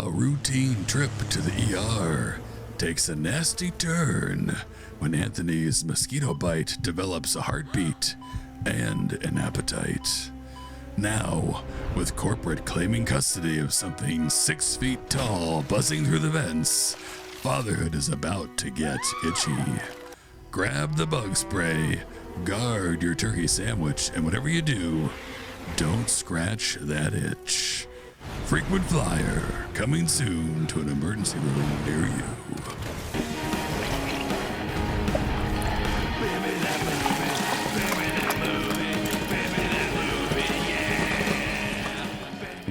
A routine trip to the ER takes a nasty turn when Anthony's mosquito bite develops a heartbeat and an appetite. Now, with corporate claiming custody of something 6 feet tall buzzing through the vents, fatherhood is about to get itchy. Grab the bug spray, guard your turkey sandwich, and whatever you do, don't scratch that itch. Frequent flyer, coming soon to an emergency room near you.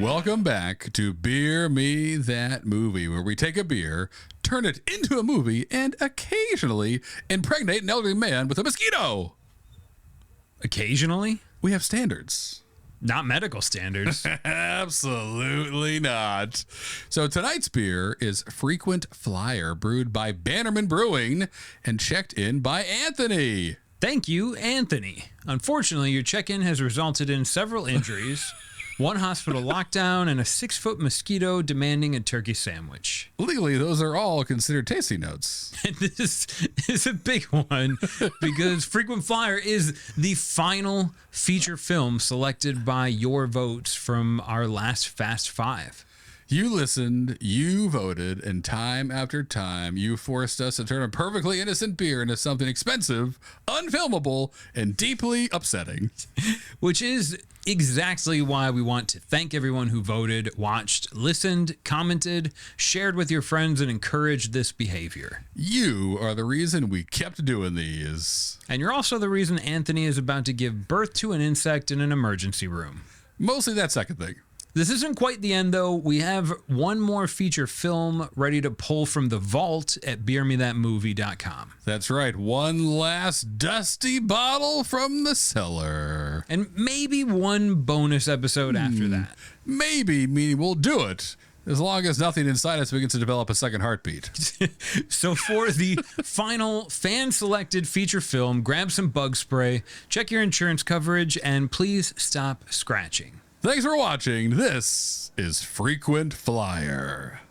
Welcome back to Beer Me That Movie, where we take a beer, turn it into a movie, and occasionally impregnate an elderly man with a mosquito. Occasionally? We have standards. Not medical standards. Absolutely not. So tonight's beer is Frequent Flyer, brewed by Bannerman Brewing and checked in by Anthony. Thank you, Anthony. Unfortunately, your check-in has resulted in several injuries, one hospital lockdown, and a 6-foot mosquito demanding a turkey sandwich. Legally, those are all considered tasting notes. And this is a big one because Frequent Flyer is the final feature film selected by your votes from our last Fast Five. You listened, you voted, and time after time, you forced us to turn a perfectly innocent beer into something expensive, unfilmable, and deeply upsetting. Which is exactly why we want to thank everyone who voted, watched, listened, commented, shared with your friends, and encouraged this behavior. You are the reason we kept doing these. And you're also the reason Anthony is about to give birth to an insect in an emergency room. Mostly that second thing. This isn't quite the end, though. We have one more feature film ready to pull from the vault at beermethatmovie.com. That's right. One last dusty bottle from the cellar. And maybe one bonus episode after that. Maybe, meaning we'll do it. As long as nothing inside us begins to develop a second heartbeat. So for the final fan-selected feature film, grab some bug spray, check your insurance coverage, and please stop scratching. Thanks for watching. This is Frequent Flyer.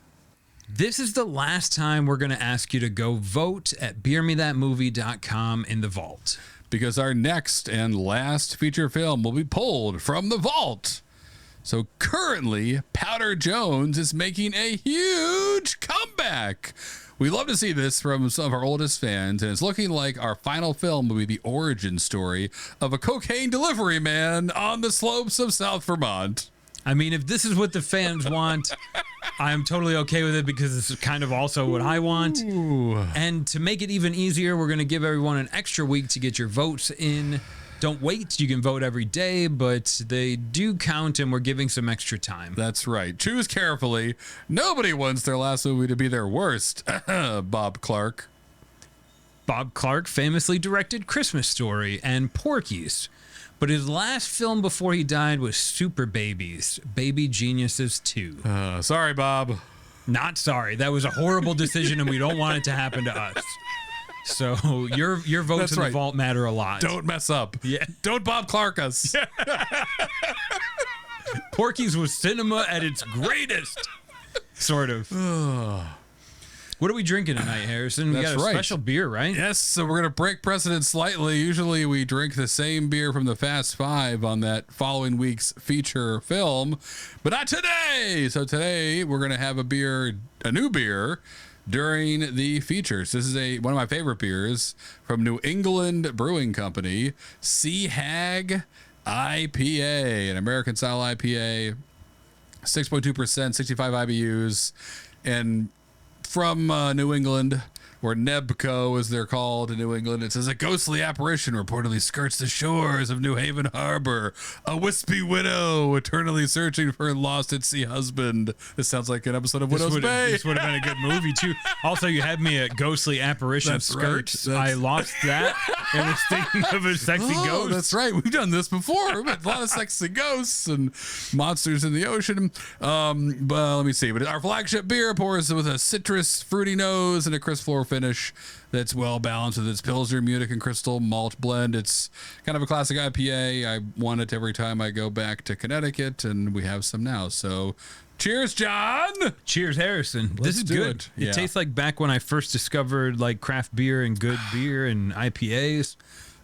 This is the last time we're going to ask you to go vote at beermethatmovie.com in the vault. Because our next and last feature film will be pulled from the vault. So currently, Powder Jones is making a huge comeback. We love to see this from some of our oldest fans, and it's looking like our final film will be the origin story of a cocaine delivery man on the slopes of South Vermont. I mean, if this is what the fans want, I'm totally okay with it because this is kind of also what I want. Ooh. And to make it even easier, we're going to give everyone an extra week to get your votes in. Don't wait. You can vote every day, but they do count, and we're giving some extra time. That's right. Choose carefully. Nobody wants their last movie to be their worst. Bob Clark. Bob Clark famously directed Christmas Story and Porky's, but his last film before he died was Super Babies, Baby Geniuses 2. Sorry, Bob. Not sorry. That was a horrible decision, and we don't want it to happen to us. So your votes That's in the right. vault matter a lot. Don't mess up. Yeah. Don't Bob Clark us. Porky's was cinema at its greatest. Sort of. What are we drinking tonight, Harrison? We That's got a right. special beer, right? Yes, so we're going to break precedent slightly. Usually we drink the same beer from the Fast Five on that following week's feature film, but not today. So today we're going to have a new beer, during the features. This is one of my favorite beers from New England Brewing Company, Sea Hag IPA, an American-style IPA, 6.2%, 65 IBUs, and from New England, or Nebco as they're called in New England. It says a ghostly apparition reportedly skirts the shores of New Haven Harbor. A wispy widow eternally searching for her lost at sea husband. This sounds like an episode of Widow's Bay. This would have been a good movie too. Also, you had me at ghostly apparition That's skirts. right. I lost that and was thinking of a sexy ghost. That's right. We've done this before. We've had a lot of sexy ghosts and monsters in the ocean. But let me see. But our flagship beer pours with a citrus, fruity nose and a crisp floor finish that's well balanced with its Pilsner, Munich, and Crystal malt blend. It's kind of a classic IPA. I want it every time I go back to Connecticut, and we have some now. So Cheers, John. Cheers, Harrison. This is do good. it. Yeah. It tastes like back when I first discovered like craft beer and good beer and IPAs.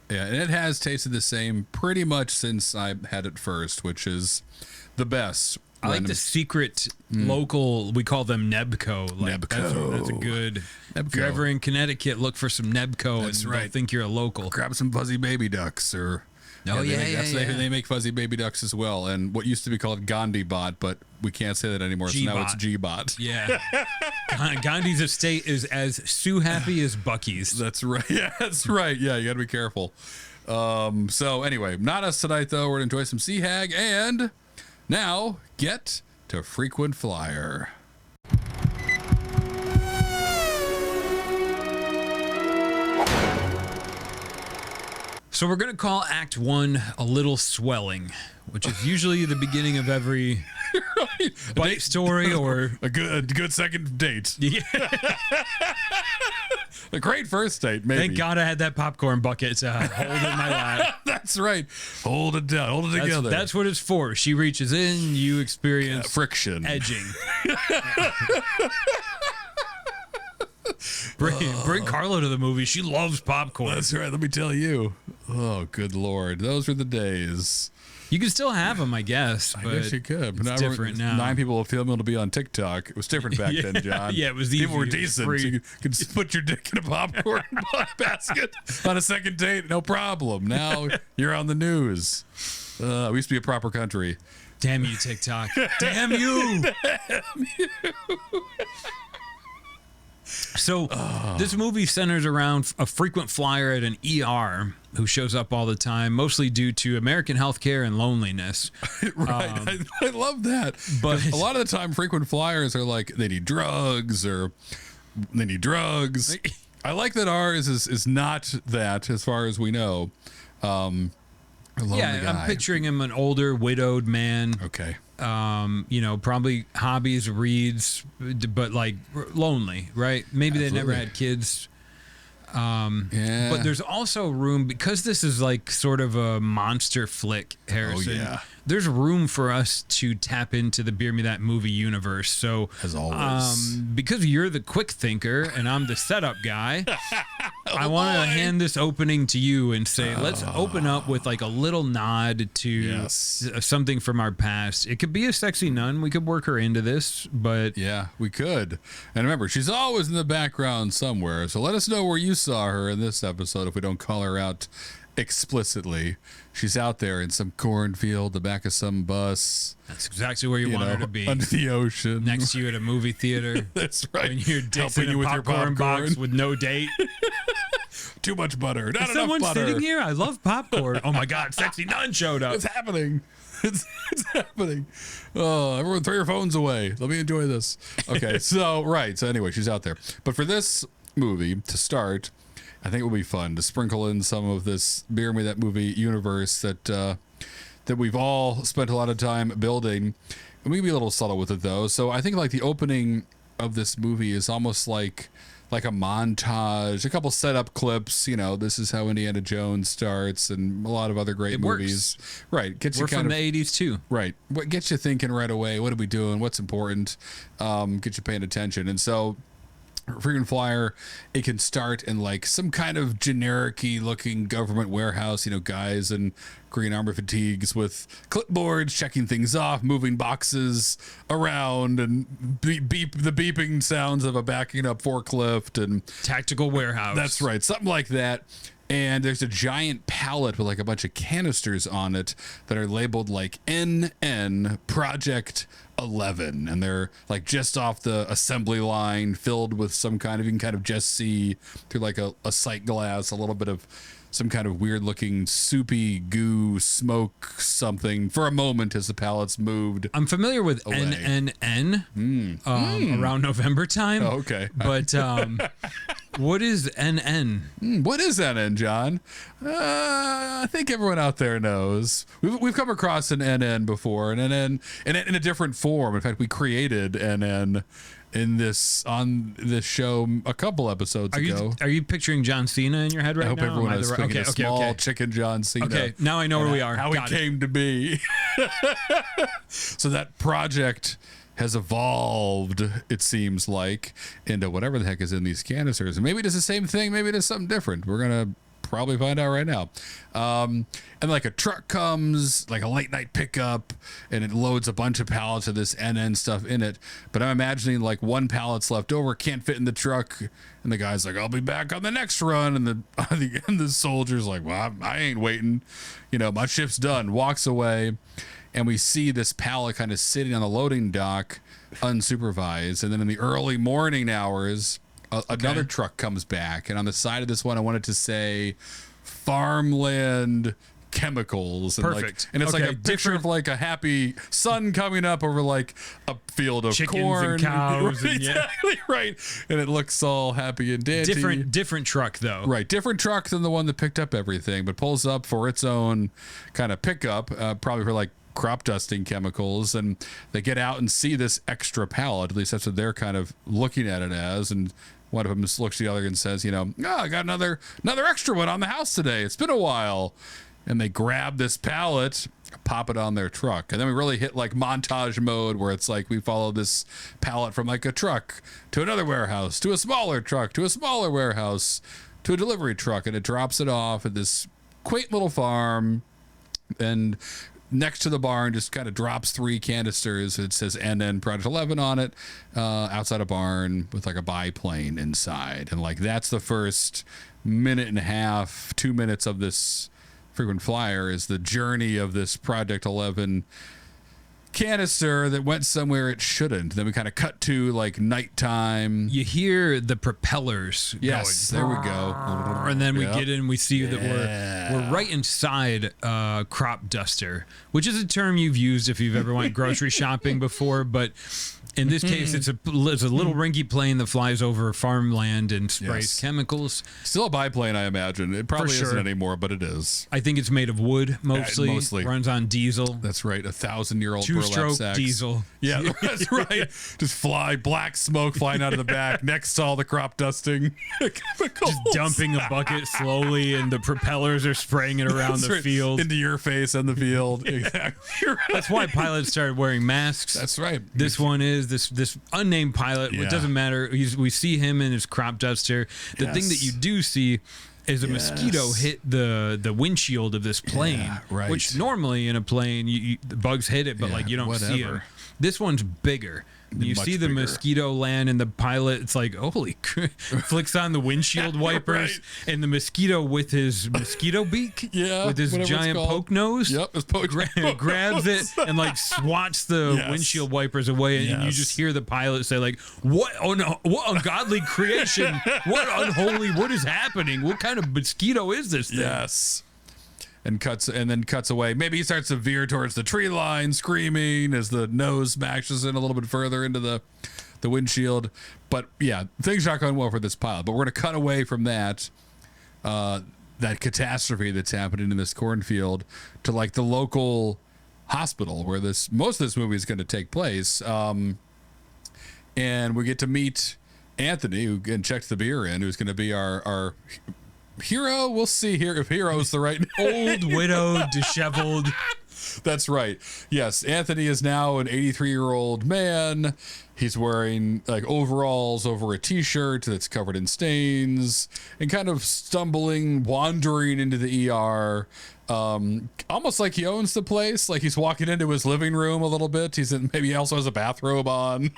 Yeah, and it has tasted the same pretty much since I had it first, which is the best. I like the secret local, we call them Nebco. Like, Nebco. That's a good. Nebco. If you're ever in Connecticut, look for some Nebco That's and right. they'll think you're a local. Grab some fuzzy baby ducks or... Oh, They make fuzzy baby ducks as well. And what used to be called Gandhi Bot, but we can't say that anymore, so now it's G-Bot. Yeah. Gandhi's estate is as Sue happy as Bucky's. That's right. Yeah, that's right. Yeah, you got to be careful. So anyway, not us tonight, though. We're going to enjoy some Sea Hag. And now, get to Frequent Flyer. So we're going to call Act 1 a little swelling, which is usually the beginning of every bite story or... A good second date. Yeah. A great first date, maybe. Thank God I had that popcorn bucket to hold in my lap. That's right. Hold it down. Hold it together. That's what it's for. She reaches in, you experience friction. edging. Bring Carla to the movie. She loves popcorn. That's right. Let me tell you. Oh, good Lord. Those were the days. You can still have them, I guess. I But guess you could. it's different now. 9 people will film to be on TikTok. It was different back then, John. Yeah, it was People were easy. It was decent. free. So you could put your dick in a popcorn basket on a second date. No problem. Now you're on the news. We used to be a proper country. Damn you, TikTok. Damn you. So this movie centers around a frequent flyer at an ER who shows up all the time, mostly due to American healthcare and loneliness. Right. I love that. But a lot of the time, frequent flyers are like they need drugs or they need drugs. I like that ours is not that, as far as we know. I'm picturing him an older, widowed man. Okay. Probably hobbies, reads, but like lonely, right? Maybe Absolutely. they never had kids. Yeah. But there's also room, because this is like sort of a monster flick, Harrison. Oh, yeah. There's room for us to tap into the Beer Me That Movie universe. So, As always. because you're the quick thinker and I'm the setup guy, I want to hand this opening to you and say, let's open up with like a little nod to something from our past. It could be a sexy nun. We could work her into this, but Yeah, we could. And remember, she's always in the background somewhere. So let us know where you saw her in this episode if we don't call her out explicitly. She's out there in some cornfield, the back of some bus. that's exactly where you want her to be. Under the ocean. Next to you at a movie theater. That's right. When you're Helping dissing you a with your popcorn box popcorn. with no date. Too much butter. Not Is enough someone butter. sitting here? I love popcorn. Oh my God, sexy nun showed up. It's happening. It's happening. Oh, everyone throw your phones away. Let me enjoy this. Okay, so anyway, she's out there. But for this movie to start, I think it will be fun to sprinkle in some of this Beer Me That Movie universe that we've all spent a lot of time building. And we can be a little subtle with it, though. So I think like the opening of this movie is almost like a montage, a couple setup clips. This is how Indiana Jones starts, and a lot of other great movies. Right, gets We're you kind from of the 80s too. right. What gets you thinking right away? What are we doing? What's important? Get you paying attention. And so, frequent flyer, it can start in like some kind of generic-y looking government warehouse. Guys in green armor fatigues with clipboards, checking things off, moving boxes around, and the beeping sounds of a backing up forklift and Tactical warehouse. that's right, something like that. And there's a giant pallet with like a bunch of canisters on it that are labeled like NN Project 11, and they're like just off the assembly line, filled with some kind of, you can kind of just see through like a sight glass a little bit of some kind of weird looking soupy goo smoke something for a moment as the pallets moved. I'm familiar with away. NNN around November time. Oh, okay. But what is NN? What is NN, John? I think everyone out there knows. We've come across an NN before, an NN in a different form. In fact, we created NN on this show a couple episodes ago. Are you picturing John Cena in your head right now? I hope everyone is thinking a small okay. chicken John Cena. Okay, now I know where we are. How Got he it. came to be. So that project has evolved, it seems like, into whatever the heck is in these canisters. And maybe it is the same thing, maybe it is something different. We're going to probably find out right now. And like a truck comes, like a late night pickup, and it loads a bunch of pallets of this NN stuff in it. But I'm imagining like one pallet's left over, can't fit in the truck, and the guy's like, I'll be back on the next run. And the soldier's like, well, I ain't waiting. You know, my shift's done. Walks away. And we see this pallet kind of sitting on the loading dock, unsupervised. And then in the early morning hours, another truck comes back. And on the side of this one, I wanted to say farmland chemicals. And Perfect. And it's like a picture of like a happy sun coming up over like a field of chickens corn. and cows. Right, exactly, right. And it looks all happy and dandy. Different truck, though. Right. Different truck than the one that picked up everything, but pulls up for its own kind of pickup, probably for like crop dusting chemicals. And they get out and see this extra pallet. At least that's what they're kind of looking at it as. And one of them just looks at the other and says, you know, I got another extra one on the house today. It's been a while. And they grab this pallet, pop it on their truck. And then we really hit like montage mode where it's like we follow this pallet from like a truck to another warehouse, to a smaller truck, to a smaller warehouse, to a delivery truck. And it drops it off at this quaint little farm. And next to the barn just kind of drops 3 canisters. It says NN Project 11 on it, outside a barn with like a biplane inside. And like that's the first minute and a half, 2 minutes of this frequent flyer is the journey of this Project 11 canister that went somewhere it shouldn't. Then we kind of cut to like nighttime. You hear the propellers. Yes, going, there we go. And then we get in, we see that we're right inside crop duster, which is a term you've used if you've ever went grocery shopping before, but in this case, it's a little rinky plane that flies over farmland and sprays chemicals. Still a biplane, I imagine. It probably isn't anymore, but it is. I think it's made of wood mostly. Runs on diesel. That's right. 1,000-year-old burlap Two-stroke sacks. diesel. Yeah, that's right. Just black smoke flying out of the back next to all the crop dusting chemicals. Just dumping a bucket slowly, and the propellers are spraying it around the field. Into your face and the field. Exactly right. That's why pilots started wearing masks. That's right. This one is this unnamed pilot. It doesn't matter. We see him in his crop duster. The thing that you do see is a mosquito hit the windshield of this plane, which normally in a plane the bugs hit it, but like you don't see it. This one's bigger. You see the mosquito land, and the pilot, it's like, holy crap, flicks on the windshield wipers, and the mosquito with his mosquito beak, with his giant poke nose, his poke grabs it and like swats the windshield wipers away, and you just hear the pilot say like, what, oh no, what ungodly creation, what unholy, what is happening, what kind of mosquito is this thing? And then cuts away. Maybe he starts to veer towards the tree line, screaming as the nose smashes in a little bit further into the windshield. But yeah, things are not going well for this pilot. But we're going to cut away from that catastrophe that's happening in this cornfield to like the local hospital where most of this movie is going to take place. And we get to meet Anthony, who checked the beer in, who's going to be our hero. We'll see here if hero's the right old widowed, disheveled. That's right. Yes, Anthony is now an 83-year-old man. He's wearing like overalls over a t-shirt that's covered in stains and kind of wandering into the ER. Almost like he owns the place, like he's walking into his living room a little bit. Maybe he also has a bathrobe on.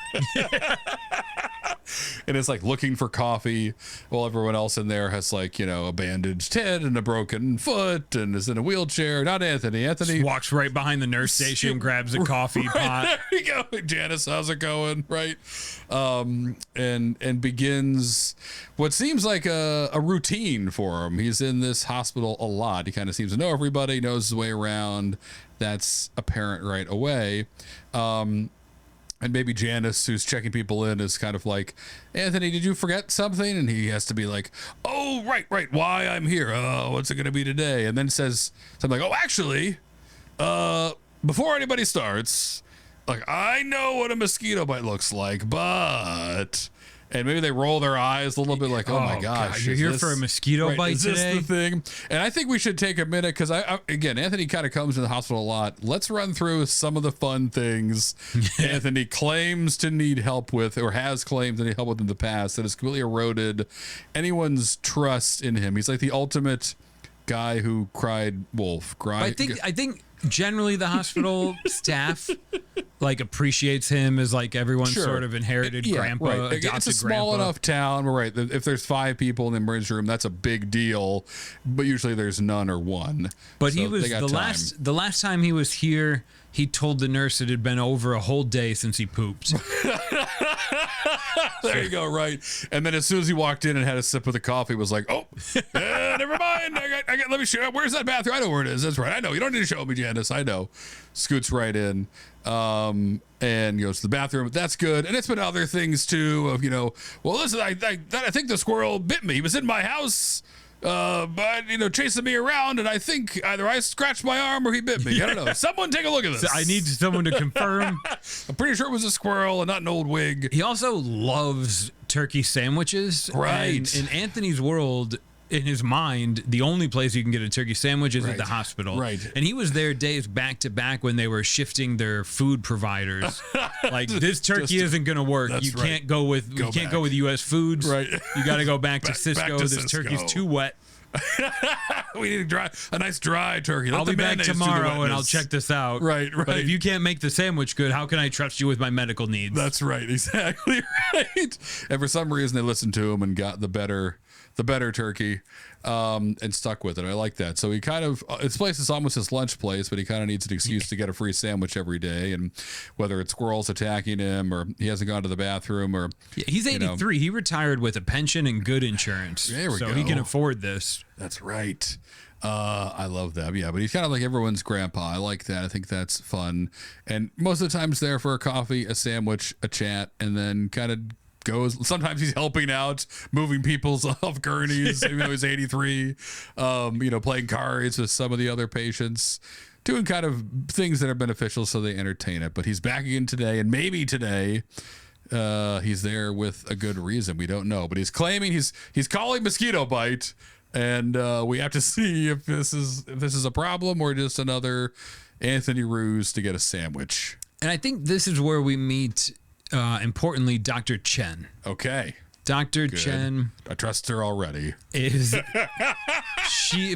And it's like looking for coffee while everyone else in there has like, a bandaged head and a broken foot and is in a wheelchair. Not Anthony. Anthony just walks right behind the nurse station, grabs a coffee pot. There you go. Janice, how's it going? Right. And begins what seems like a routine for him. He's in this hospital a lot. He kind of seems to know everybody, knows his way around. That's apparent right away. And maybe Janice, who's checking people in, is kind of like, Anthony, did you forget something? And he has to be like, oh, right, why I'm here. Oh, what's it going to be today? And then says something like, oh, actually, before anybody starts, like, I know what a mosquito bite looks like, but... and maybe they roll their eyes a little bit like, oh my gosh, you're here for a mosquito bite today? Is this the thing? And I think we should take a minute because again, Anthony kind of comes to the hospital a lot. Let's run through some of the fun things Anthony claims to need help with, or has claimed to need help with in the past, that has completely eroded anyone's trust in him. He's like the ultimate guy who cried wolf. I think generally the hospital staff like appreciates him as like everyone's sort of inherited grandpa. Right. It's a small enough town where if there's 5 people in the emergency room, that's a big deal. But usually there's none or one. But so he was the last time he was here, he told the nurse it had been over a whole day since he pooped. There you go, right. And then as soon as he walked in and had a sip of the coffee, was like, oh, never mind. Let me show you. Where's that bathroom? I know where it is. That's right. I know. You don't need to show me, Janice. I know. Scoots right in and goes to the bathroom. That's good. And it's been other things, too, of, well, listen, I think the squirrel bit me. He was in my house. But chasing me around, and I think either I scratched my arm or he bit me. I don't know. Someone take a look at this. So I need someone to confirm. I'm pretty sure it was a squirrel and not an old wig. He also loves turkey sandwiches. Right. And in Anthony's world, in his mind, the only place you can get a turkey sandwich is at the hospital. Right. And he was there days back to back when they were shifting their food providers. Like, this turkey isn't going to work. You can't go with US Foods. Right. You got to go back to Cisco. This turkey's too wet. We need a nice dry turkey. I'll be back tomorrow and I'll check this out. Right. But if you can't make the sandwich good, how can I trust you with my medical needs? That's right. Exactly right. And for some reason, they listened to him and got the better turkey and stuck with it. I like that. So he kind of, his place is almost his lunch place, but he kind of needs an excuse to get a free sandwich every day. And whether it's squirrels attacking him or he hasn't gone to the bathroom or... Yeah, he's 83. He retired with a pension and good insurance. There we go. So he can afford this. That's right. I love that. Yeah, but he's kind of like everyone's grandpa. I like that. I think that's fun. And most of the time he's there for a coffee, a sandwich, a chat, and then kind of goes. Sometimes he's helping out, moving people's off gurneys, even though he's 83, playing cards with some of the other patients, doing kind of things that are beneficial so they entertain it. But he's back again today, and maybe today he's there with a good reason. We don't know, but he's claiming he's calling mosquito bite, and we have to see if this is a problem or just another Anthony ruse to get a sandwich. And I think this is where we meet, importantly, Dr. Chen. Okay. Dr. Chen. I trust her already.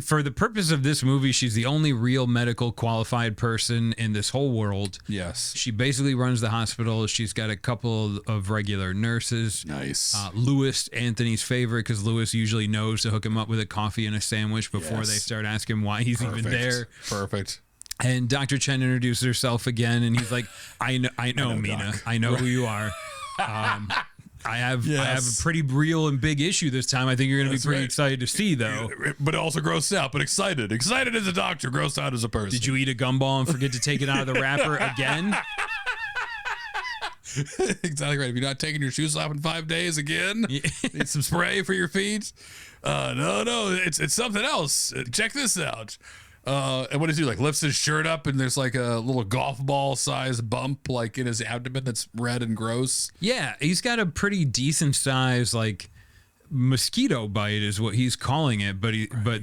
For the purpose of this movie, she's the only real medical qualified person in this whole world. Yes. She basically runs the hospital. She's got a couple of regular nurses. Nice. Lewis, Anthony's favorite, because Lewis usually knows to hook him up with a coffee and a sandwich before they start asking him why he's even there. Perfect. And Dr. Chen introduces herself again, and he's like, I know, Mina. Doc. I know who you are. I have a pretty real and big issue this time. I think you're going to be pretty excited to see, though. But also grossed out, but excited. Excited as a doctor, grossed out as a person. Did you eat a gumball and forget to take it out of the wrapper again? Exactly right. Have you not taken your shoes off in 5 days again? Need some spray for your feet? No, it's something else. Check this out. And what does he do? Like lifts his shirt up and there's like a little golf ball size bump like in his abdomen that's red and gross. Yeah, he's got a pretty decent size like mosquito bite is what he's calling it, but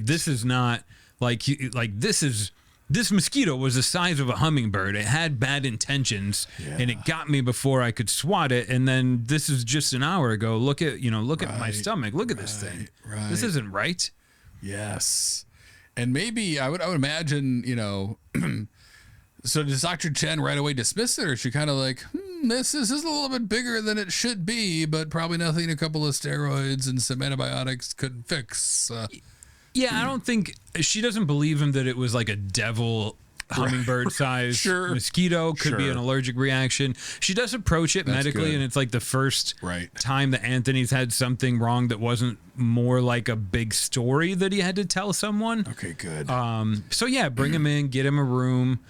this is not this mosquito was the size of a hummingbird. It had bad intentions and it got me before I could swat it. And then this is just an hour ago. Look at my stomach. Look at this thing. Right. This isn't right. Yes. And maybe I would imagine, so does Dr. Chen right away dismiss it, or is she kind of like, this is a little bit bigger than it should be, but probably nothing a couple of steroids and some antibiotics couldn't fix? Yeah, I don't think she doesn't believe him that it was like a devil hummingbird size mosquito. Could be an allergic reaction. She does approach it medically, and it's like the first time that Anthony's had something wrong that wasn't more like a big story that he had to tell someone. Okay, good. So yeah, bring him in, get him a room.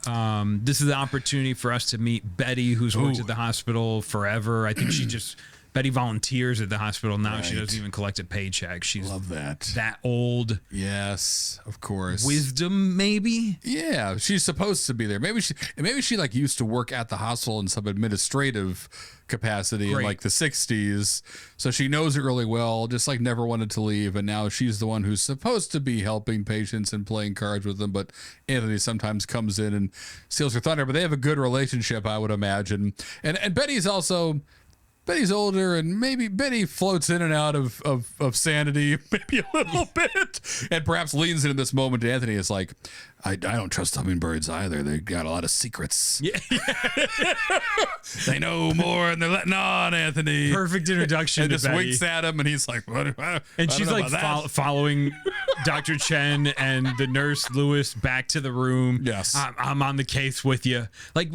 This is the opportunity for us to meet Betty, who's worked at the hospital forever. I think she just Betty volunteers at the hospital now. Right. She doesn't even collect a paycheck. She's Love that. that old. Yes, of course. Wisdom, maybe. Yeah, she's supposed to be there. Maybe she like used to work at the hospital in some administrative capacity in like the 60s, so she knows it really well, just like never wanted to leave, and now she's the one who's supposed to be helping patients and playing cards with them, but Anthony sometimes comes in and steals her thunder. But they have a good relationship, I would imagine. And Betty's older, and maybe Betty floats in and out of sanity maybe a little bit, and perhaps leans into this moment to Anthony. Is like, I don't trust hummingbirds either. They got a lot of secrets. Yeah. They know more and they're letting on, Anthony. Perfect introduction and to just Betty. winks at him, and he's like, what? And she's like following Dr. Chen and the nurse Lewis back to the room. Yes. I'm on the case with you. Like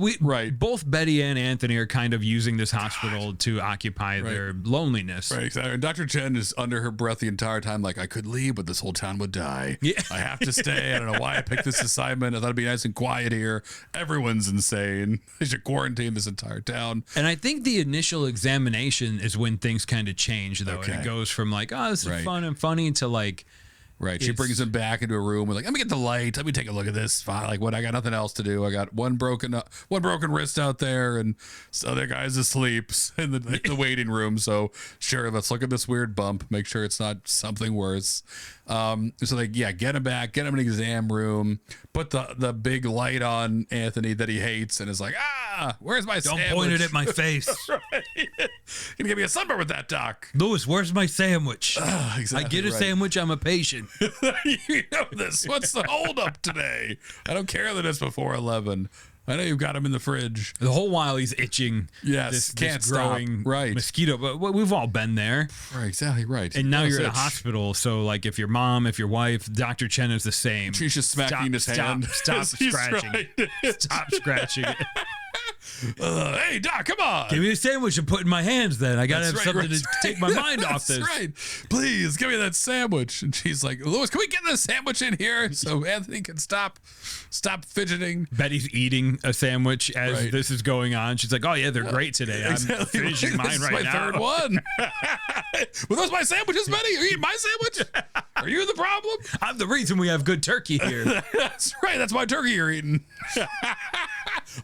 both Betty and Anthony are kind of using this hospital to occupy their loneliness. Right, exactly. And Dr. Chen is under her breath the entire time, like, I could leave, but this whole town would die. Yeah. I have to stay. I don't know why I picked this assignment. I thought it'd be nice and quiet here. Everyone's insane. They should quarantine this entire town. And I think the initial examination is when things kind of change, though. Okay. And it goes from like, oh, this is fun and funny to like, right. She brings him back into a room. We're like, let me get the light. Let me take a look at this. Fine. Like, what? I got nothing else to do. I got one broken wrist out there, and this other guy's asleep in the waiting room. So sure, let's look at this weird bump. Make sure it's not something worse. So they get him back, get him in an exam room, put the big light on Anthony that he hates, and is like, where's my sandwich? Don't point it at my face. Right. Gonna give me a sunburn with that, doc. Lewis, where's my sandwich? Exactly I get a sandwich, I'm a patient. You know this. What's the holdup today? I don't care that it's before 11. I know you've got him in the fridge. The whole while he's itching. Yes, can't this growing stop. Right. mosquito. But we've all been there. Right, exactly right. And now you're in a hospital. So like if your mom, if your wife, Dr. Chen is the same. She's just smacking his hand. Stop scratching. Stop scratching it. Hey, Doc, come on. Give me a sandwich and put in my hands then. I got to have something to take my mind off this. That's right. Please, give me that sandwich. And she's like, Lewis, can we get the sandwich in here so Anthony can stop fidgeting? Betty's eating a sandwich as this is going on. She's like, oh, yeah, they're great today. Exactly. I'm finishing mine right my now. Third one. Were those my sandwiches, Betty? Are you eating my sandwich? Are you the problem? I'm the reason we have good turkey here. That's right. That's my turkey you're eating.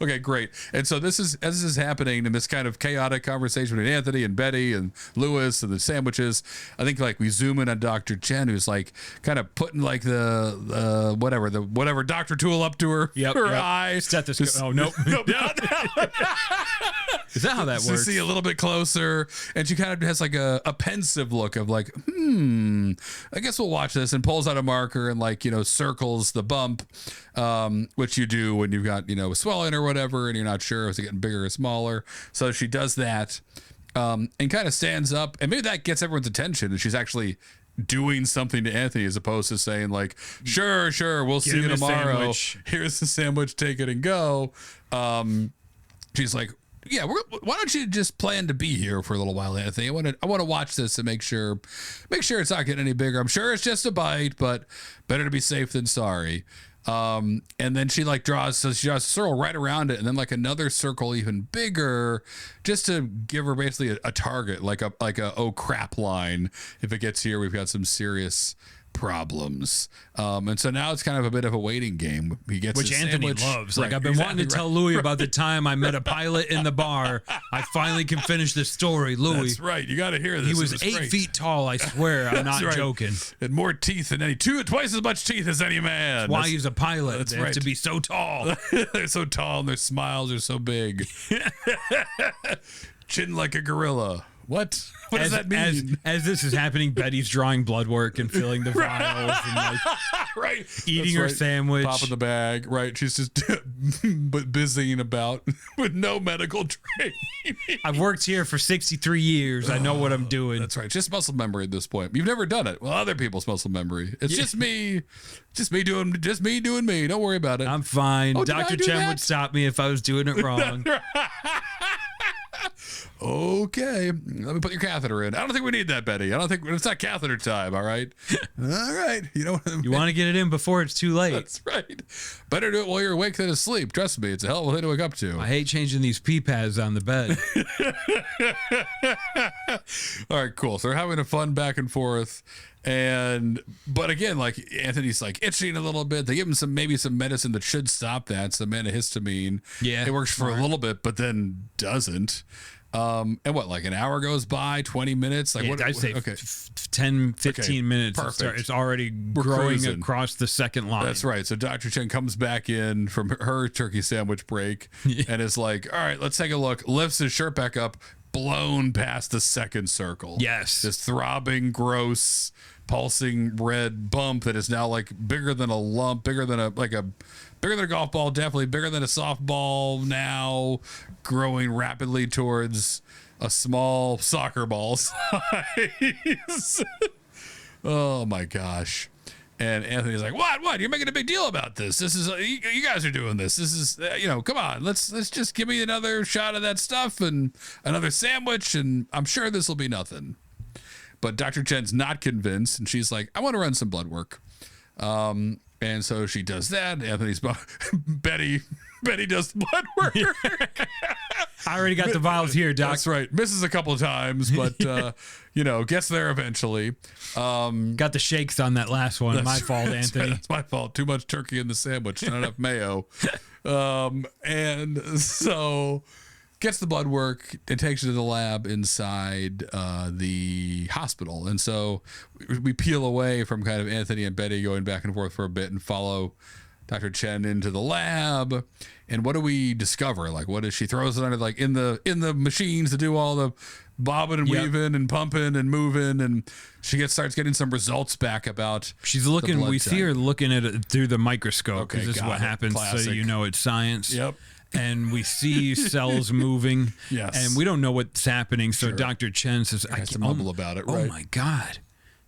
Okay, great. And so as this is happening in this kind of chaotic conversation between Anthony and Betty and Lewis and the sandwiches, I think like we zoom in on Dr. Chen, who's like kind of putting like the whatever Dr. Tool up to her eye. Stethoscope. Oh, nope. Is that how that works? See a little bit closer, and she kind of has like a pensive look of like, I guess we'll watch this, and pulls out a marker and like, circles the bump, which you do when you've got, a swelling or whatever, and you're not sure if it's getting bigger or smaller. So she does that, and kind of stands up, and maybe that gets everyone's attention, and she's actually doing something to Anthony as opposed to saying like, sure, we'll see you tomorrow. Here's the sandwich, take it and go. She's like, yeah, why don't you just plan to be here for a little while, Anthony? I want to watch this and make sure it's not getting any bigger. I'm sure it's just a bite, but better to be safe than sorry. And then she draws a circle right around it, and then like another circle even bigger, just to give her basically a target, like a oh crap line. If it gets here, we've got some serious problems. And so now it's kind of a bit of a waiting game. He gets which Anthony sandwich. loves. Like I've been wanting to tell Louis about the time I met a pilot in the bar. I finally can finish this story, Louis. That's right. You got to hear this. He was 8 feet tall. I swear. I'm not joking. And more teeth than twice as much teeth as any man. That's why he's a pilot. That's right. To be so tall. They're so tall and their smiles are so big. Chin like a gorilla. What does that mean? As this is happening, Betty's drawing blood work and filling the vials and eating her sandwich. Popping the bag. Right. She's just busying about with no medical training. I've worked here for 63 years. I know what I'm doing. That's right. Just muscle memory at this point. You've never done it. Well, other people's muscle memory. It's just me. Just me doing me. Don't worry about it. I'm fine. Oh, Dr. Chen would stop me if I was doing it wrong. okay, let me put your catheter in. I don't think we need that, Betty. I don't think it's not catheter time. All right. All right. You know what I mean? You want to get it in before it's too late. That's right. Better do it while you're awake than asleep. Trust me, it's a hell of a thing to wake up to. I hate changing these pee pads on the bed. All right, cool. So they're having a fun back and forth. But again, like Anthony's like itching a little bit. They give him maybe some medicine that should stop that, some antihistamine. Yeah. It works for a little bit, but then doesn't. And what, like an hour goes by, 20 minutes? Like what? I'd say okay. 10, 15 minutes. Perfect. It's already growing across the second line. That's right. So Dr. Chen comes back in from her turkey sandwich break and is like, all right, let's take a look. Lifts his shirt back up, blown past the second circle. Yes. This throbbing, gross, pulsing red bump that is now like bigger than a lump, bigger than a golf ball, definitely bigger than a softball now, growing rapidly towards a small soccer ball size. Oh my gosh. And Anthony's like, what? You're making a big deal about this. This is, you guys are doing this. This is, come on, let's just give me another shot of that stuff and another sandwich. And I'm sure this will be nothing. But Dr. Chen's not convinced. And she's like, I want to run some blood work. And so she does that. Anthony's Betty does the blood work. I already got the vials here, Doc. That's right. Misses a couple of times, but gets there eventually. Got the shakes on that last one. My fault, Anthony. That's my fault. Too much turkey in the sandwich, not enough mayo. And so gets the blood work and takes it to the lab inside the hospital. And so we peel away from kind of Anthony and Betty going back and forth for a bit and follow Dr. Chen into the lab. And what do we discover? Like, what is she throws it under, like in the machines to do all the bobbing and weaving and pumping and moving, and she starts getting some results back about. She's looking. We see her looking at it through the microscope because this is what happens. Classic. So you know it's science. Yep. And we see cells moving. Yes. And we don't know what's happening. So Dr. Chen says, I can mumble about it. Right. Oh my God,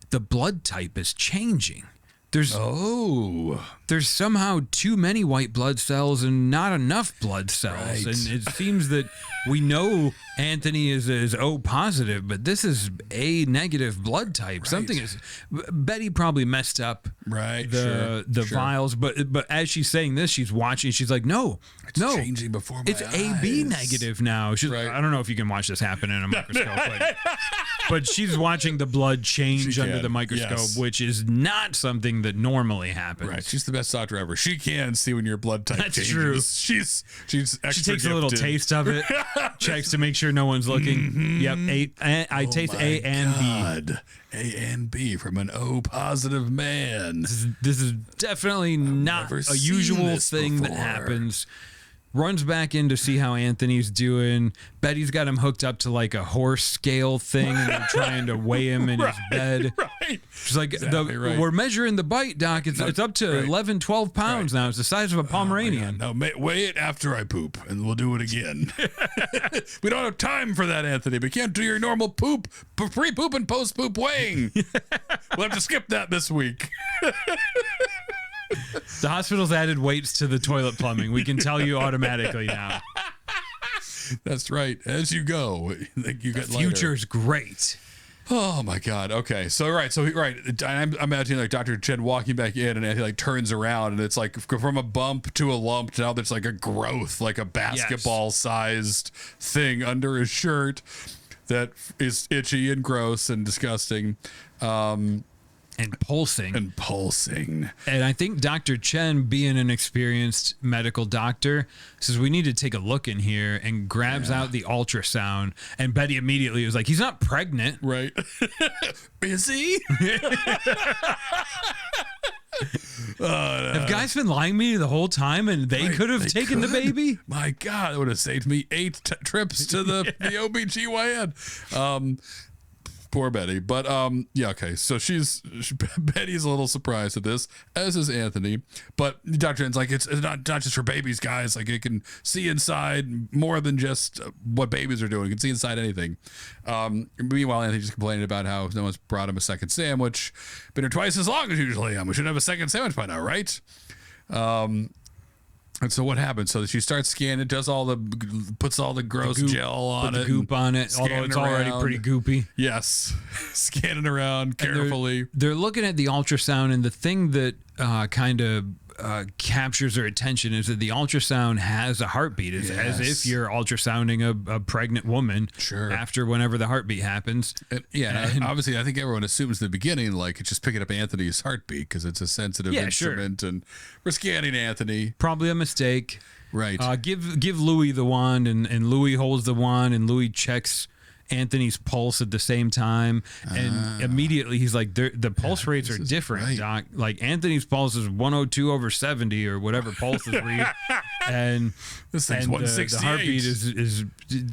the blood type is changing. There's somehow too many white blood cells and not enough blood cells. Right. And it seems that we know Anthony is O positive, but this is A negative blood type. Right. Something is, Betty probably messed up the vials, but as she's saying this, she's watching, she's like, no, changing before my it's AB negative now. She's, I don't know if you can watch this happen in a microscope, but she's watching the blood change under the microscope, which is not something that normally happens. Right. She's the best doctor ever. She can see when your blood type changes. True. She's extra She takes gifted. a little taste of it, checks to make sure no one's looking. Mm-hmm. Yep. I taste A and B. A and B from an O positive man. This is definitely not a usual thing that happens. Runs back in to see how Anthony's doing. Betty's got him hooked up to like a horse scale thing, and they're trying to weigh him in his bed. Right. She's like, we're measuring the bite, Doc. It's up to 11, 12 pounds now. It's the size of a Pomeranian. No, weigh it after I poop, and we'll do it again. We don't have time for that, Anthony. We can't do your normal poop, pre-poop and post-poop weighing. We'll have to skip that this week. The hospital's added weights to the toilet plumbing. We can tell you automatically now. That's right. As you go, you get future's great. Oh my God. Okay. So I'm imagining like Dr. Chen walking back in, and he like turns around, and it's like from a bump to a lump. Now there's like a growth, like a basketball sized thing under his shirt that is itchy and gross and disgusting. And pulsing. And I think Dr. Chen, being an experienced medical doctor, says we need to take a look in here, and grabs out the ultrasound. And Betty immediately was like, he's not pregnant. Right. Is he? Have guys been lying to me the whole time, and they could have taken the baby? My God, it would have saved me 8 trips to the OBGYN. Poor Betty. But okay. So Betty's a little surprised at this, as is Anthony. But Dr. Chen's like, it's not just for babies, guys. Like, it can see inside more than just what babies are doing. It can see inside anything. Meanwhile, Anthony's just complaining about how no one's brought him a second sandwich. Been here twice as long as usually. We should have a second sandwich by now, right? And so what happens? So she starts scanning, puts all the gross gel on Put the goop on it, although it's already pretty goopy. Yes. Scanning around carefully. They're looking at the ultrasound, and the thing that kind of captures their attention is that the ultrasound has a heartbeat. It's as if you're ultrasounding a pregnant woman after whenever the heartbeat happens. And obviously, I think everyone assumes in the beginning, like, it's just picking up Anthony's heartbeat because it's a sensitive instrument, and we're scanning Anthony. Probably a mistake. Right. Give Louis the wand, and Louis holds the wand, and Louis checks Anthony's pulse at the same time, and immediately he's like, the pulse rates are different, right. Doc. Like, Anthony's pulse is 102/70 or whatever pulses read, and this thing's 168. The heartbeat is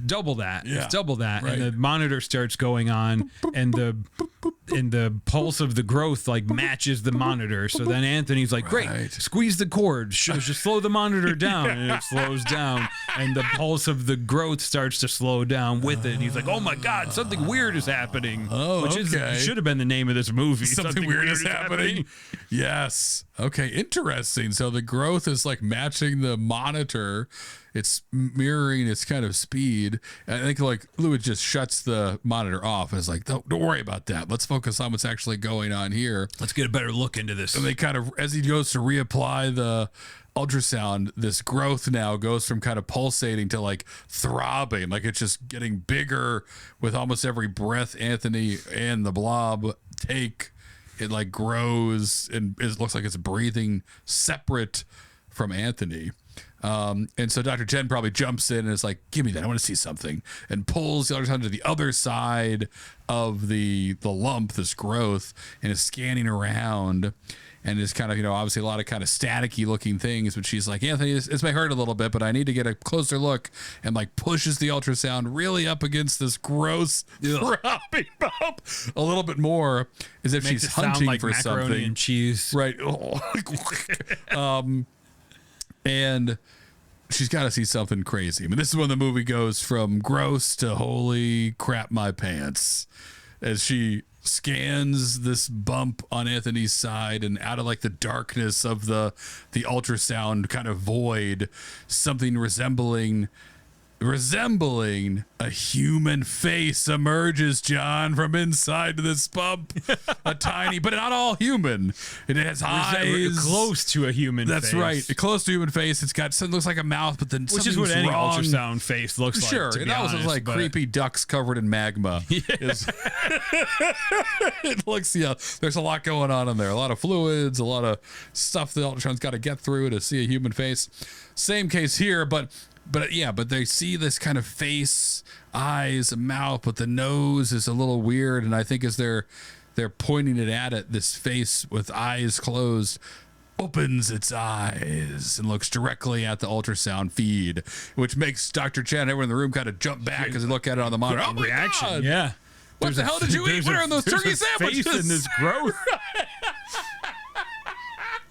double that. Yeah. It's double that, right. And the monitor starts going on, and the pulse of the growth like matches the monitor. So then Anthony's like, great, squeeze the cord, just slow the monitor down, and it slows down, and the pulse of the growth starts to slow down with it. And he's like, oh my God, something weird is happening. Which should have been the name of this movie. Something weird is happening. Yes. Okay, interesting. So the growth is like matching the monitor. It's mirroring its kind of speed. And I think like Louis just shuts the monitor off and is like, don't worry about that. Let's focus on what's actually going on here. Let's get a better look into this. And they kind of, as he goes to reapply the ultrasound, this growth now goes from kind of pulsating to like throbbing, like it's just getting bigger with almost every breath Anthony and the blob take. It like grows and it looks like it's breathing separate from Anthony. And so Dr. Jen probably jumps in and is like, give me that, I want to see something, and pulls the ultrasound to the other side of the lump, this growth, and is scanning around. And it's kind of, obviously a lot of kind of staticky looking things, but she's like, Anthony, this may hurt a little bit, but I need to get a closer look, and like pushes the ultrasound really up against this gross throbbing bump a little bit more, as if she's hunting like for something. And cheese. Right. And she's got to see something crazy. I mean, this is when the movie goes from gross to holy crap my pants, as she scans this bump on Anthony's side, and out of like the darkness of the ultrasound kind of void, something resembling a human face emerges, John, from inside this bump. A tiny, but not all human. It has eyes close to a human face. That's right, close to a human face. It's got, it looks like a mouth, but then which is what any ultrasound face looks like. Sure, and that was like creepy ducks covered in magma. Yeah. It looks, there's a lot going on in there. A lot of fluids, a lot of stuff the ultrasound's got to get through to see a human face. Same case here, but they see this kind of face, eyes, a mouth, but the nose is a little weird. And I think as they're pointing it at it, this face with eyes closed opens its eyes and looks directly at the ultrasound feed, which makes Dr. Chen and everyone in the room kind of jump back as they look at it on the monitor. Oh my reaction, God. yeah. What the hell did you eat? What are those turkey sandwiches? Face in this growth.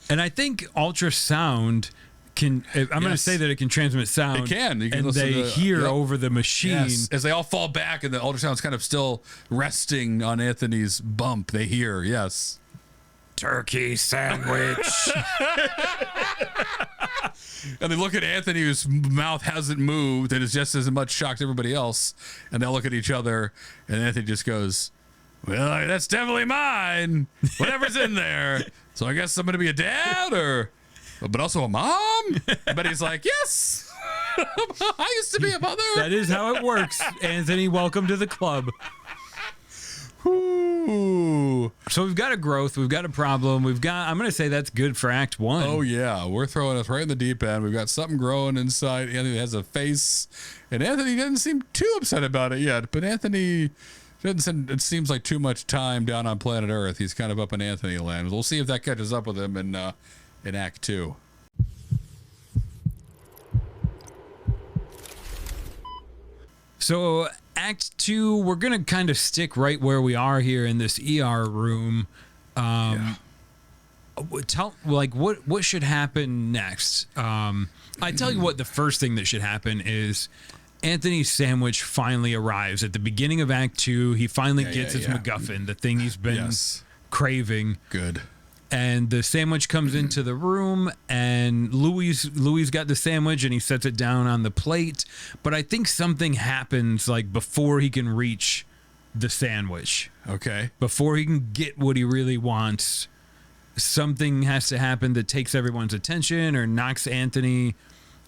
And I think ultrasound I'm going to say that it can transmit sound. It can. You can and they hear over the machine. Yes. As they all fall back and the ultrasound's kind of still resting on Anthony's bump, they hear, yes. Turkey sandwich. And they look at Anthony, whose mouth hasn't moved and is just as much shocked as everybody else. And they'll look at each other, and Anthony just goes, well, that's definitely mine. Whatever's in there. So I guess I'm going to be a dad, but also a mom? But he's like, yes, I used to be a mother. That is how it works. Anthony, welcome to the club. Ooh. So we've got a growth. We've got a problem. I'm going to say that's good for Act 1. Oh, yeah. We're throwing us right in the deep end. We've got something growing inside. Anthony has a face. And Anthony doesn't seem too upset about it yet. But Anthony it seems like too much time down on planet Earth. He's kind of up in Anthony land. We'll see if that catches up with him in Act 2. So Act 2, we're going to kind of stick right where we are here in this ER room. What should happen next? I tell you what, the first thing that should happen is Anthony's sandwich finally arrives at the beginning of Act 2. He finally gets his MacGuffin, the thing he's been craving. Good. And the sandwich comes into the room, and Louis got the sandwich, and he sets it down on the plate. But I think something happens like before he can reach the sandwich. Okay. Before he can get what he really wants, something has to happen that takes everyone's attention or knocks Anthony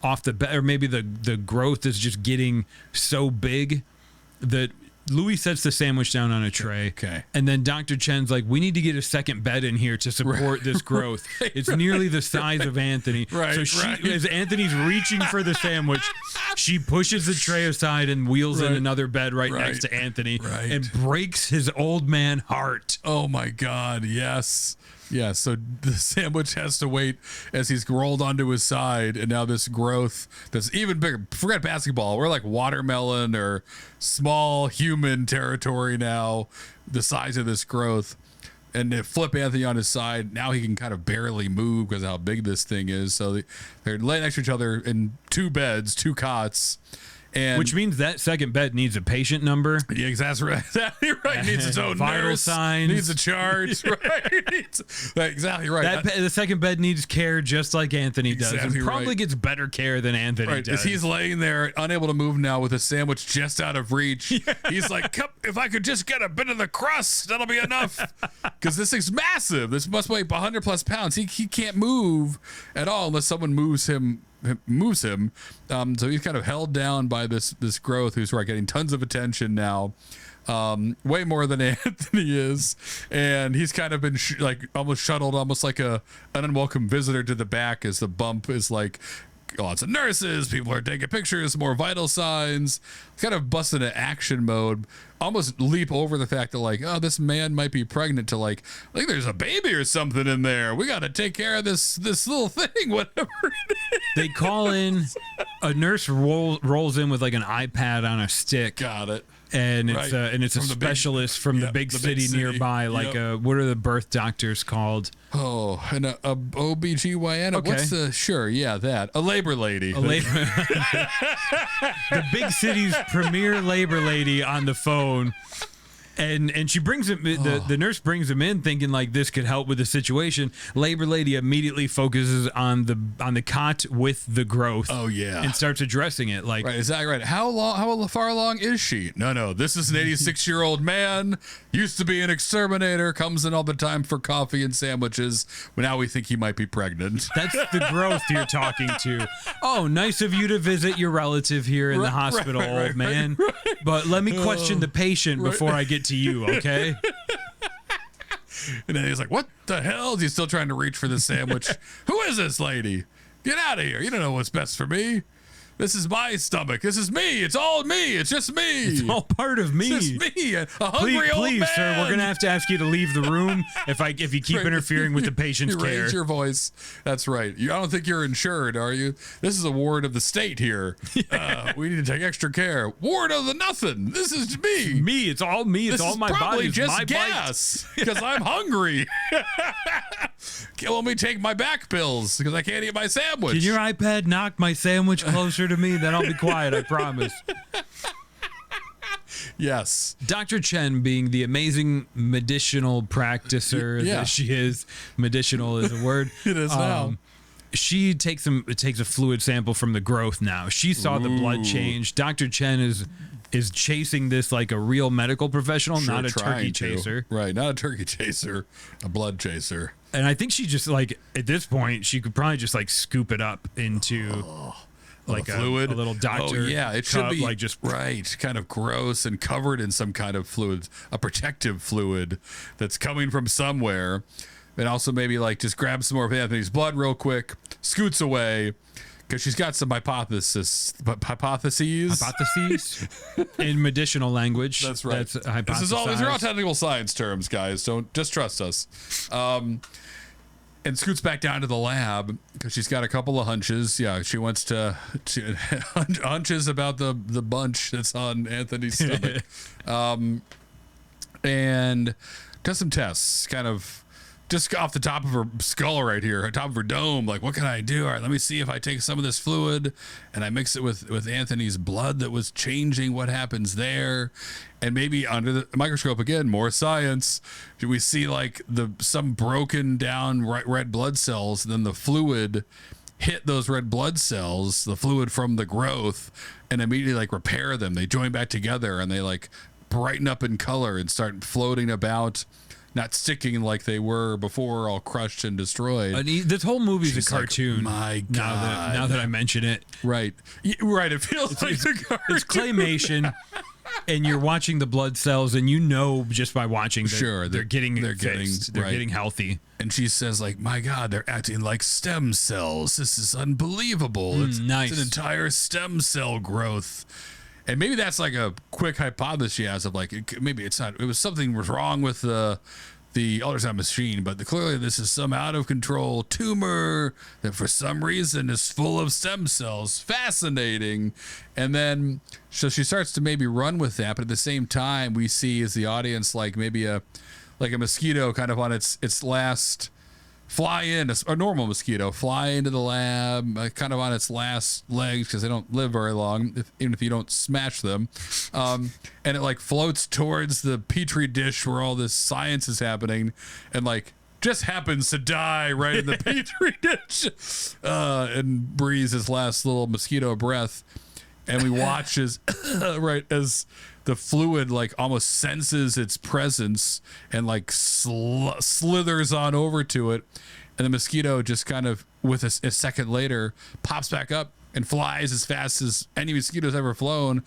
off the bed, or maybe the growth is just getting so big that Louis sets the sandwich down on a tray. Okay. And then Dr. Chen's like, we need to get a second bed in here to support this growth. It's nearly the size of Anthony. Right. So as Anthony's reaching for the sandwich, she pushes the tray aside and wheels in another bed right next to Anthony and breaks his old man heart. Oh my God. Yes. Yeah, so the sandwich has to wait as he's rolled onto his side, and now this growth that's even bigger. Forget basketball. We're like watermelon or small human territory now, the size of this growth. And they flip Anthony on his side. Now he can kind of barely move because of how big this thing is. So they're laying next to each other in 2 beds, 2 cots. And which means that second bed needs a patient number. Yeah, exactly right. Needs its own vital nurse, signs. Needs a chart. Exactly right. The second bed needs care just like Anthony does. Exactly and probably gets better care than Anthony does. As he's laying there, unable to move now with a sandwich just out of reach, he's like, if I could just get a bit of the crust, that'll be enough. Because this thing's massive. This must weigh 100 plus pounds. He can't move at all unless someone moves him. So he's kind of held down by this growth who's getting tons of attention now, way more than Anthony is, and he's kind of been almost shuttled, almost like an unwelcome visitor to the back, as the bump is like lots of nurses, people are taking pictures, more vital signs, kind of bust into action mode, almost leap over the fact that this man might be pregnant to I think there's a baby or something in there. We got to take care of this little thing, whatever it is. They call in, a nurse rolls in with an iPad on a stick. Got it. And it's a specialist from the big city nearby. What are the birth doctors called? Oh, and a OBGYN. Okay. What's that? A labor lady. The big city's premier labor lady on the phone. And she brings him, the nurse brings him in thinking this could help with the situation. Labor lady immediately focuses on the cot with the growth. Oh yeah. And starts addressing it right, exactly right. How far along is she? No, this is an 86-year-old man, used to be an exterminator, comes in all the time for coffee and sandwiches, but now we think he might be pregnant. That's the growth you're talking to. Oh, nice of you to visit your relative here in the hospital, old man. But let me question the patient before I get to you, okay? And then he's like, what the hell? He's still trying to reach for the sandwich. Who is this lady? Get out of here. You don't know what's best for me. This is my stomach. This is me. It's all me. It's just me. It's all part of me. It's just me. A hungry old man. Please, sir, we're gonna have to ask you to leave the room if you keep interfering with the patient's care. Raise your voice. That's right. I don't think you're insured, are you? This is a ward of the state here. We need to take extra care. Ward of the nothing. This is me. Me. It's all me. It's all my body. Probably It's just my gas because I'm hungry. Let me take my back pills because I can't eat my sandwich. Can your iPad knock my sandwich closer to me? Then I'll be quiet, I promise. Yes. Dr. Chen, being the amazing medicinal practicer that she is, medicinal is a word. It is now. She takes a fluid sample from the growth now. She saw the blood change. Dr. Chen is chasing this like a real medical professional, not a turkey chaser. Right, not a turkey chaser, a blood chaser. And I think she just at this point, she could probably just scoop it up into a fluid, a little doctor. Oh yeah, it should cup, be just right, kind of gross and covered in some kind of fluid, a protective fluid that's coming from somewhere. And also maybe just grab some more of Anthony's blood real quick, scoots away. Because she's got some hypotheses in medicinal language. That's right. That's these are all technical science terms, guys. Don't just trust us. And scoots back down to the lab because she's got a couple of hunches. Yeah, she wants to hunches about the bunch that's on Anthony's stomach, and does some tests, kind of just off the top of her skull right here, top of her dome. Like, what can I do? All right, let me see if I take some of this fluid and I mix it with Anthony's blood that was changing. What happens there? And maybe under the microscope again, more science. Do we see like some broken down red blood cells? And then the fluid hit those red blood cells, the fluid from the growth, and immediately like repair them. They join back together and they like brighten up in color and start floating about, not sticking like they were before, all crushed and destroyed. This whole movie's She's a cartoon. Like, my God. Now that I mention it. Right. Right. It feels like a cartoon. It's claymation. And you're watching the blood cells, and you know just by watching that they're getting healthy. And she says, like, my God, they're acting like stem cells. This is unbelievable. Nice. It's an entire stem cell growth. And maybe that's like a quick hypothesis she has of like, maybe it's not, it was something was wrong with the ultrasound machine, but clearly this is some out of control tumor that for some reason is full of stem cells. Fascinating. And then so she starts to maybe run with that, but at the same time we see as the audience like maybe a mosquito kind of on its last fly in, a normal mosquito fly into the lab kind of on its last legs because they don't live very long even if you don't smash them, and it like floats towards the petri dish where all this science is happening and like just happens to die right in the petri dish and breathes his last little mosquito breath. And we watch as as the fluid like almost senses its presence and like slithers on over to it, and the mosquito just kind of with a second later pops back up and flies as fast as any mosquito's ever flown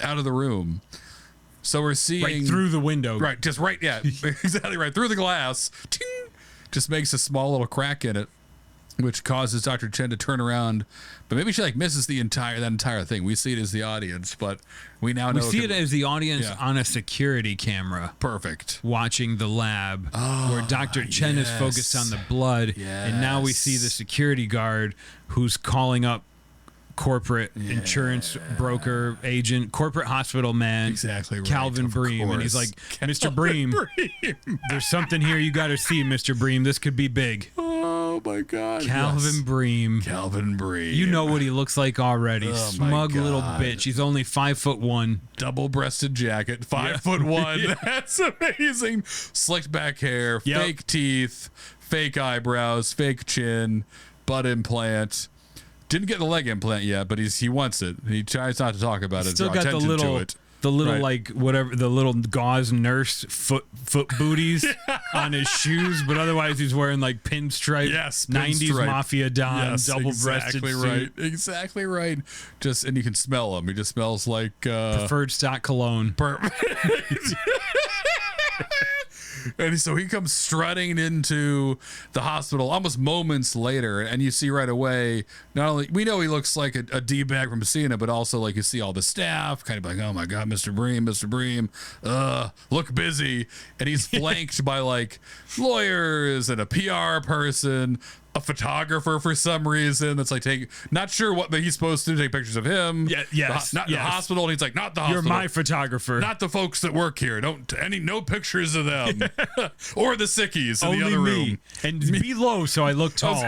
out of the room. So we're seeing right through the window, exactly right through the glass. Ting, just makes a small little crack in it, which causes Dr. Chen to turn around. But maybe she like misses that entire thing. We see it as the audience, but we now know. We see it as the audience on a security camera. Perfect. Watching the lab where Dr. Chen is focused on the blood. Yes. And now we see the security guard who's calling up corporate insurance broker agent, corporate hospital man. Exactly right. Calvin Bream. And he's like, Mr. Bream, there's something here you got to see, Mr. Bream. This could be big. Oh my God. Calvin Bream. Calvin Bream. You know what he looks like already. Oh, Smug little bitch. He's only 5'1". Double-breasted jacket, 5'1". That's amazing. Slicked back hair, fake teeth, fake eyebrows, fake chin, butt implant. Didn't get the leg implant yet, but he wants it. He tries not to talk about it. Still got the little like whatever, the little gauze nurse foot booties on his shoes, but otherwise he's wearing like pinstripe 90s Mafia Don double-breasted suit. Exactly right. And you can smell him. He just smells like preferred stock cologne. And so he comes strutting into the hospital almost moments later, and you see right away, not only we know he looks like a D-bag from Cena, but also like you see all the staff kind of like, oh my God, Mr. Bream, look busy. And he's flanked by like lawyers and a PR person, a photographer for some reason that's like not sure what he's supposed to take pictures of him. The hospital. And he's like, not the hospital. You're my photographer. Not the folks that work here. No pictures of them or the sickies in only the other room. And be low so I look tall.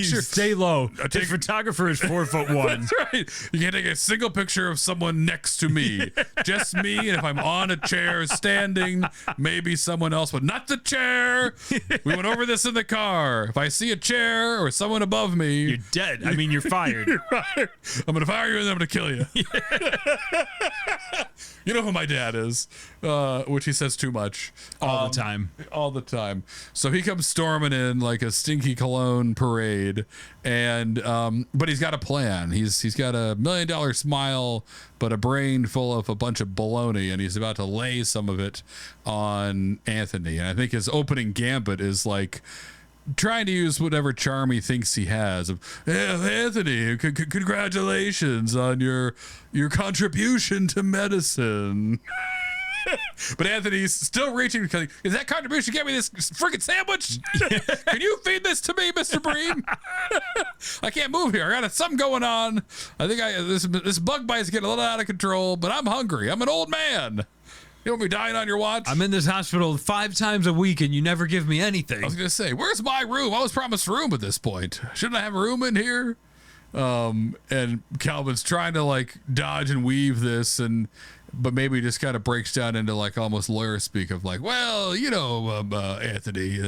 Stay low. His photographer is 4'1". That's right. You can't take a single picture of someone next to me. Just me, and if I'm on a chair standing, maybe someone else, but not the chair. We went over this in the car. If I see a chair or someone above me, you're dead. I mean, you're fired. You're fired. I'm gonna fire you and then I'm gonna kill you. You know who my dad is, which he says too much all the time. So he comes storming in like a stinky cologne parade, and but he's got a plan. He's got $1 million smile, but a brain full of a bunch of baloney, and he's about to lay some of it on Anthony. And I think his opening gambit is like trying to use whatever charm he thinks he has. Anthony, congratulations on your contribution to medicine. But Anthony's still reaching because is that contribution get me this freaking sandwich? Can you feed this to me, Mr. Bream? I can't move here. I got something going on. I think this bug bite's getting a little out of control, but I'm hungry. I'm an old man. You don't be dying on your watch. I'm in this hospital 5 times a week, and you never give me anything. I was going to say, where's my room? I was promised a room at this point. Shouldn't I have a room in here? And Calvin's trying to like dodge and weave this, but maybe just kind of breaks down into like almost lawyer speak of like, well, Anthony,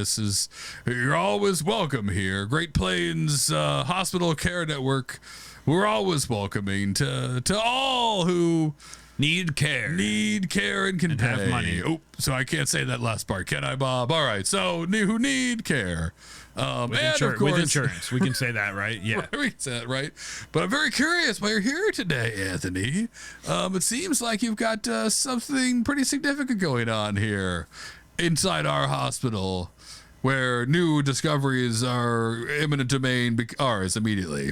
you're always welcome here. Great Plains Hospital Care Network. We're always welcoming to all who need care and can pay. Have money. Oh, so I can't say that last part, can I, Bob? All right, so who need care. With insurance, we can say that, right? Yeah, we can say that, right? But I'm very curious why you're here today, Anthony. It seems like you've got something pretty significant going on here inside our hospital, where new discoveries are imminent domain ours immediately.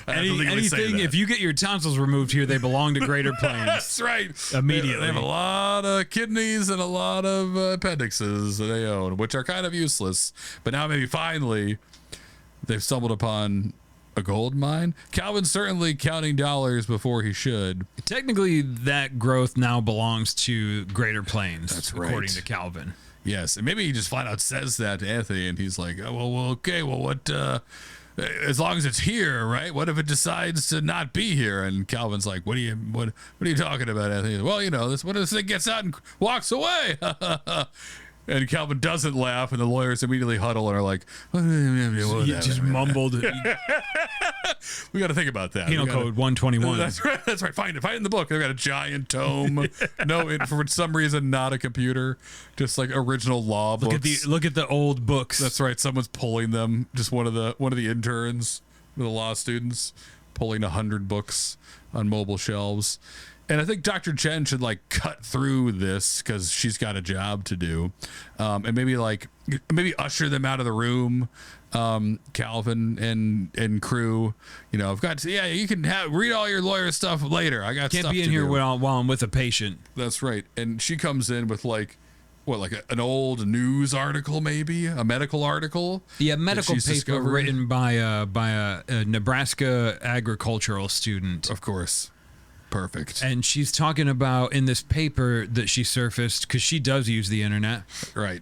Anything, if you get your tonsils removed here, they belong to Greater Plains. That's right. Immediately. They have a lot of kidneys and a lot of appendixes that they own, which are kind of useless. But now maybe finally they've stumbled upon a gold mine. Calvin's certainly counting dollars before he should. Technically, that growth now belongs to Greater Plains. That's right. According to Calvin. Yes, and maybe he just flat out says that to Anthony, and he's like, okay, what, as long as it's here, right? What if it decides to not be here? And Calvin's like, what are you talking about, Anthony? Well, what if this thing gets out and walks away? And Calvin doesn't laugh, and the lawyers immediately huddle and are like, He just mumbled. We got to think about that. Penal Code 121. That's right. Find it in the book. They've got a giant tome. For some reason, not a computer. Just like original law books. Look at the old books. That's right. Someone's pulling them. Just one of the interns, the law students, pulling 100 books on mobile shelves. And I think Dr. Chen should like cut through this because she's got a job to do, and maybe usher them out of the room. Calvin and crew, I've got to, you can read all your lawyer stuff later. I got can't stuff be in to here do. while I'm with a patient. That's right. And she comes in with an old news article, maybe a medical article. Yeah, medical paper discovered. written by a Nebraska agricultural student. Of course. Perfect. And she's talking about in this paper that she surfaced, because she does use the internet. Right.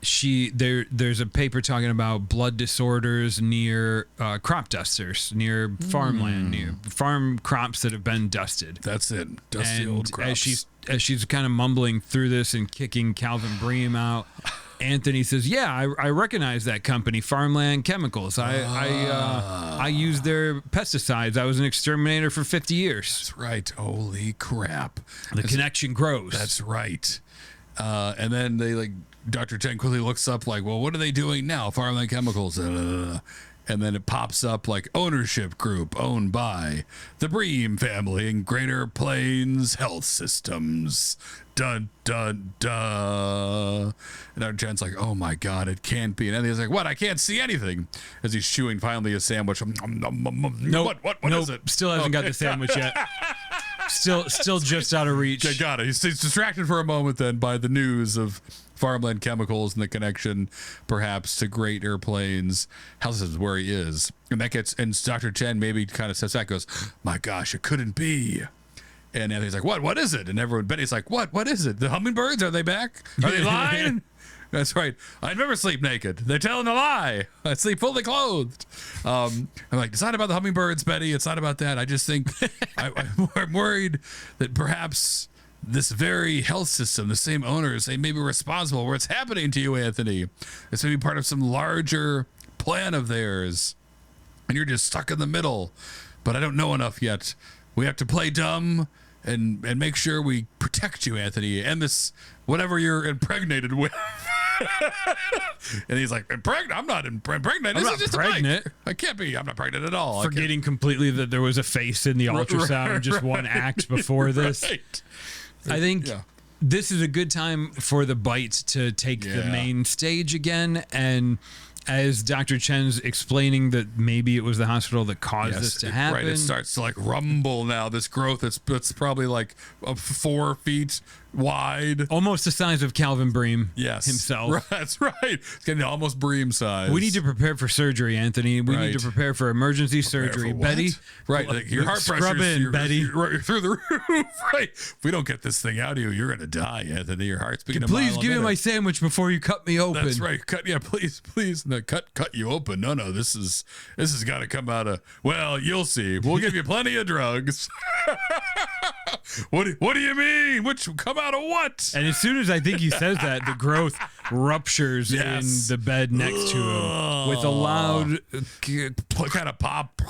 There's a paper talking about blood disorders near crop dusters, near farmland, near farm crops that have been dusted. That's it. Dusty old crops. As she's kind of mumbling through this and kicking Calvin Bream out, Anthony says, I recognize that company, Farmland Chemicals. I use their pesticides. I was an exterminator for 50 years. That's right. Holy crap. The connection grows. That's right. And then Dr. Chen quickly looks up like, well, what are they doing now? Farmland Chemicals. And then it pops up like ownership group owned by the Bream family and Greater Plains Health Systems. Dun, dun, dun. And Dr. Chen's like, oh my God, it can't be. And then he's like, what? I can't see anything. As he's chewing finally a sandwich. Nope. What is it? Still hasn't got the sandwich yet. Still just out of reach. I got it. He's distracted for a moment then by the news of Farmland Chemicals and the connection perhaps to Greater Plains Health Systems where he is. And Dr. Chen maybe kind of says that, goes, my gosh, it couldn't be. And Anthony's like, what is it? And Betty's like, what is it? The hummingbirds, are they back? Are they lying? That's right. I never sleep naked. They're telling a lie. I sleep fully clothed. I'm like, it's not about the hummingbirds, Betty. It's not about that. I just think I'm worried that perhaps this very health system, the same owners, they may be responsible for what's happening to you, Anthony. This may be part of some larger plan of theirs. And you're just stuck in the middle. But I don't know enough yet. We have to play dumb and make sure we protect you, Anthony, and this whatever you're impregnated with. And he's like, I'm not impregnated. I'm not pregnant. I can't be. I'm not pregnant at all. Forgetting completely that there was a face in the ultrasound just one act before this. Right. I think this is a good time for the bite to take the main stage again. And as Dr. Chen's explaining that maybe it was the hospital that caused this to happen. Right, it starts to like rumble now. This growth, it's probably like 4 feet wide. Almost the size of Calvin Bream himself. Right, that's right. It's getting almost Bream size. We need to prepare for surgery, Anthony. We need to prepare for emergency surgery. For Betty. Right. Like your heart pressure in, Betty. You're through the roof. Right. If we don't get this thing out of you, you're going to die, Anthony. Your heart's beginning to Please give me my sandwich before you cut me open. That's right. Please. No, cut you open. No, this has got to come out of, well, you'll see. We'll give you plenty of drugs. What do you mean? Which come out of what? And as soon as I think he says that, the growth ruptures in the bed next to him with a loud kind of pop.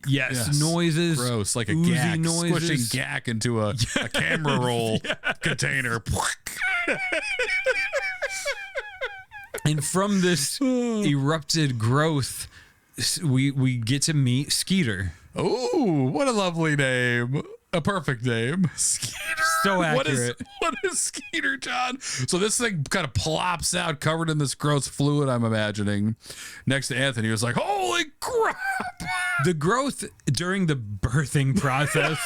Yes, noises. Gross, like a oozy gack, noises. squishing gack into a camera roll container. And from this erupted growth, we get to meet Skeeter. Oh, what a lovely name. A perfect name. Skeeter. So accurate. What is Skeeter, John? So this thing kind of plops out covered in this gross fluid, I'm imagining. Next to Anthony, he was like, holy crap. The growth during the birthing process,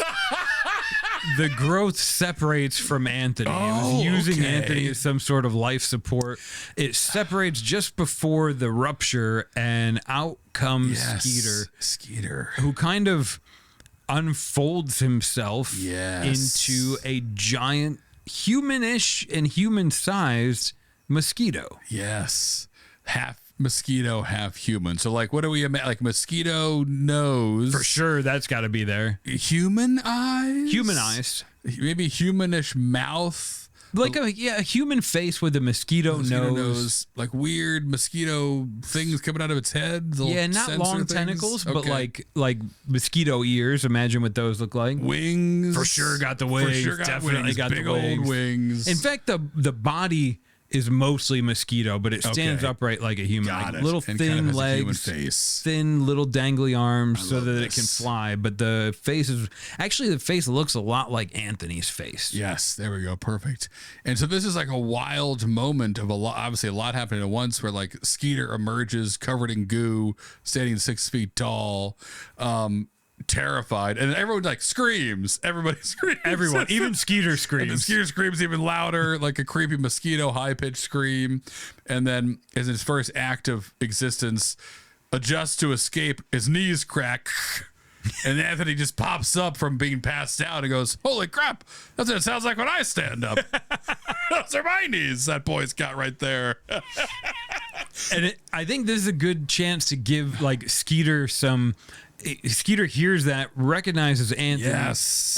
the growth separates from Anthony. It was using Anthony as some sort of life support. It separates just before the rupture, and out comes Skeeter, who kind of unfolds himself into a giant humanish and human-sized mosquito. Yes. Half mosquito, half human. So like, what do we like? Mosquito nose. For sure, that's got to be there. Human eyes? Humanized. Maybe humanish mouth. Like a human face with a mosquito nose. Like weird mosquito things coming out of its head. Yeah, not long tentacles, but like mosquito ears. Imagine what those look like. Wings. For sure got the wings. For sure Definitely got big the wings. Old wings. In fact, the body is mostly mosquito, but it stands upright like a human. Got like it. Little And thin kind of has a human legs, face. thin little dangly arms so that it can this. fly. But the face looks a lot like Anthony's face. Yes, there we go. Perfect. And so this is like a wild moment of obviously a lot happening at once where like Skeeter emerges covered in goo, standing 6 feet tall, terrified, and everyone like screams. Everybody screams. Everyone, even Skeeter screams. And Skeeter screams even louder, like a creepy mosquito, high-pitched scream. And then, as his first act of existence, adjusts to escape. His knees crack, and Anthony just pops up from being passed out and goes, "Holy crap! That's what it sounds like when I stand up." Those are my knees. That boy's got right there. And I think this is a good chance to give like Skeeter some. Skeeter hears that, recognizes Anthony,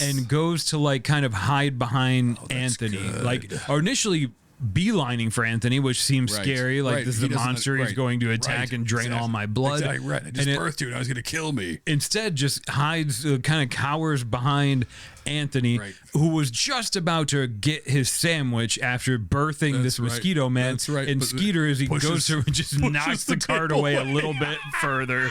and goes to like kind of hide behind Anthony. Good. Like, or initially beelining for Anthony, which seems scary. Like this is a monster he's going to attack and drain all my blood. Exactly right. I just birthed you and I was going to kill me. Instead, just hides, kind of cowers behind Anthony, who was just about to get his sandwich after birthing this mosquito man. That's right. And Skeeter, as he goes through, just knocks the cart away a little bit further.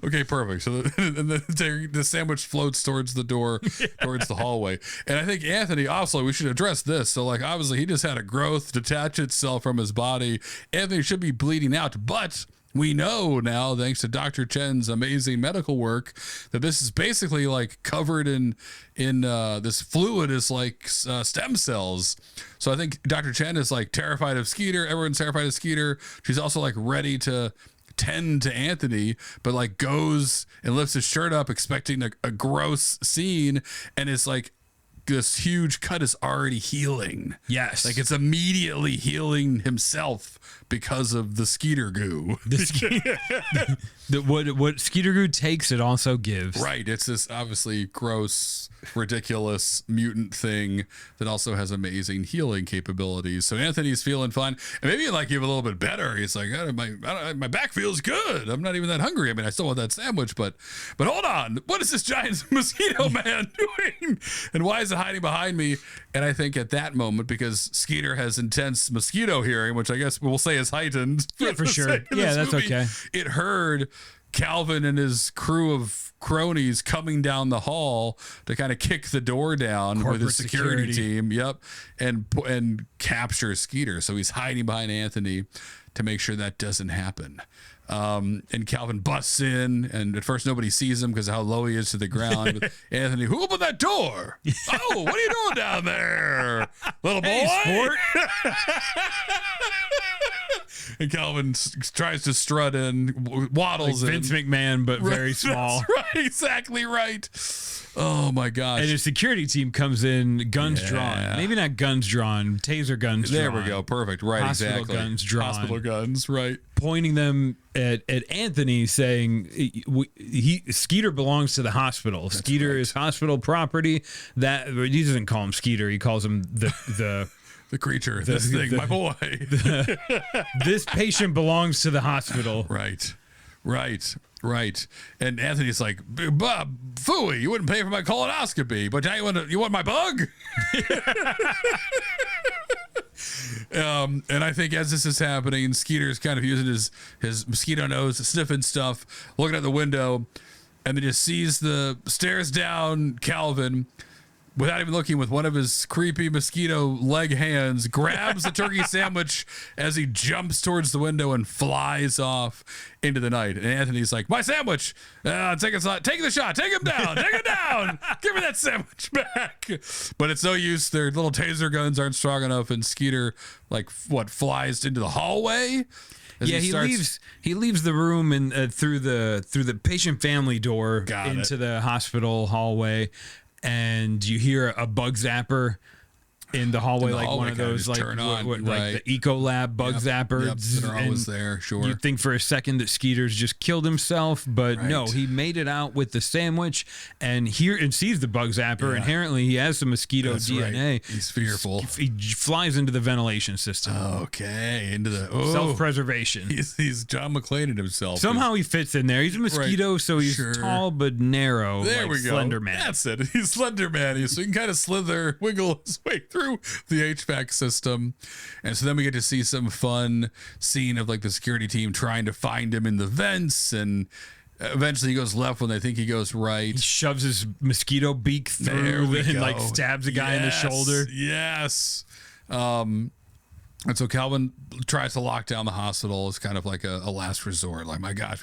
Okay, perfect. So the sandwich floats towards the door, towards the hallway. And I think Anthony, also, we should address this. So, like, obviously, he just had a growth detach itself from his body. Anthony should be bleeding out, but we know now, thanks to Dr. Chen's amazing medical work, that this is basically like covered in this fluid is like stem cells. So I think Dr. Chen is like terrified of Skeeter. Everyone's terrified of Skeeter. She's also like ready to tend to Anthony, but like goes and lifts his shirt up expecting a gross scene, and it's like this huge cut is already healing. Yes. Like it's immediately healing himself because of the Skeeter goo. What Skeeter goo takes, it also gives. Right. It's this obviously gross, ridiculous mutant thing that also has amazing healing capabilities. So Anthony's feeling fine. And maybe like even a little bit better. He's like, my back feels good. I'm not even that hungry. I mean, I still want that sandwich, but hold on. What is this giant mosquito man doing? And why is it hiding behind me? And I think at that moment, because Skeeter has intense mosquito hearing, which I guess we'll say is heightened. Yeah, for sure. Yeah, that's okay. It heard Calvin and his crew of cronies coming down the hall to kind of kick the door down with his security team. Yep. And capture Skeeter. So he's hiding behind Anthony to make sure that doesn't happen. And Calvin busts in, and at first nobody sees him because of how low he is to the ground. But Anthony, who opened that door? Oh, what are you doing down there, little boy? Hey, sport. And Calvin tries to strut in, waddles like in. Vince McMahon, but very small. That's right, exactly right. Oh my gosh! And a security team comes in, guns drawn. Maybe not guns drawn, taser guns drawn. There we go. Perfect. Right. Hospital exactly. guns drawn. Hospital guns. Right. Pointing them at Anthony, saying Skeeter belongs to the hospital. That's Skeeter right. is hospital property. That he doesn't call him Skeeter. He calls him the the creature. This thing, my boy. This patient belongs to the hospital. Right. Right. Right. And Anthony's like, Bob, phooey, you wouldn't pay for my colonoscopy, but now you want my bug? And I think as this is happening, Skeeter's kind of using his mosquito nose, sniffing stuff, looking out the window, and then just sees stares down Calvin without even looking, with one of his creepy mosquito leg hands, grabs the turkey sandwich as he jumps towards the window and flies off into the night. And Anthony's like, my sandwich, take the shot, take him down, give me that sandwich back. But it's no use. Their little taser guns aren't strong enough, and Skeeter flies into the hallway. He leaves the room and through the patient family door into the hospital hallway. And you hear a bug zapper in the hallway, like one of those, like the Ecolab bug zappers. That are always there, sure. You think for a second that Skeeter's just killed himself, but no, he made it out with the sandwich and sees the bug zapper. Yeah. Inherently, he has some mosquito DNA. Right. He's fearful. He flies into the ventilation system. Okay, into the self-preservation. He's John McClane in himself. Somehow he fits in there. He's a mosquito, so he's tall but narrow. There we go. Slender Man. That's it. He's Slender Man. So he can kind of wiggle his way through the HVAC system. And so then we get to see some fun scene of like the security team trying to find him in the vents, and eventually he goes left when they think he goes right. He shoves his mosquito beak through and like stabs a guy in the shoulder. Yes. And so Calvin tries to lock down the hospital. It's kind of like a last resort. Like, my gosh,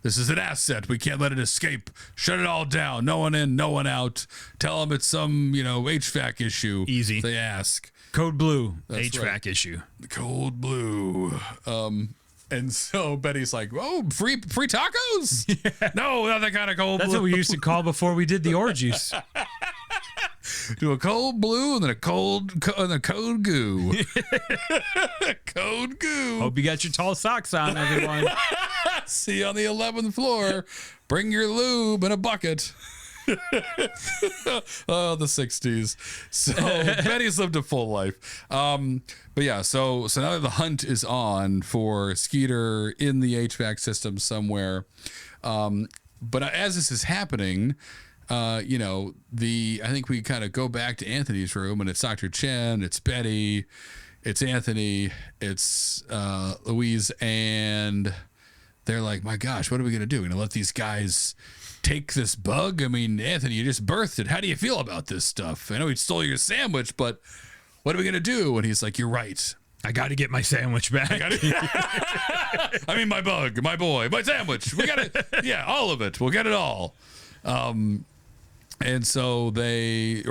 this is an asset. We can't let it escape. Shut it all down. No one in, no one out. Tell them it's some, HVAC issue. Easy. They ask. Code blue. That's HVAC right. issue. Code blue. And so Betty's like, oh, free tacos? Yeah. No, not that kind of cold blue. That's what we used to call before we did the orgies. Do a cold blue and then a code goo. Code goo. Hope you got your tall socks on, everyone. See you on the 11th floor. Bring your lube in a bucket. Oh, the 60s. So Betty's lived a full life. But yeah, so now that the hunt is on for Skeeter in the HVAC system somewhere. But as this is happening, I think we kind of go back to Anthony's room, and it's Dr. Chen, it's Betty, it's Anthony, it's Louise, and they're like, my gosh, what are we going to do? We're going to let these guys take this bug? I mean, Anthony, you just birthed it. How do you feel about this stuff? I know he stole your sandwich, but what are we going to do? And he's like, you're right. I got to get my sandwich back. I mean, my bug, my boy, my sandwich. We got it. Yeah, all of it. We'll get it all. And so they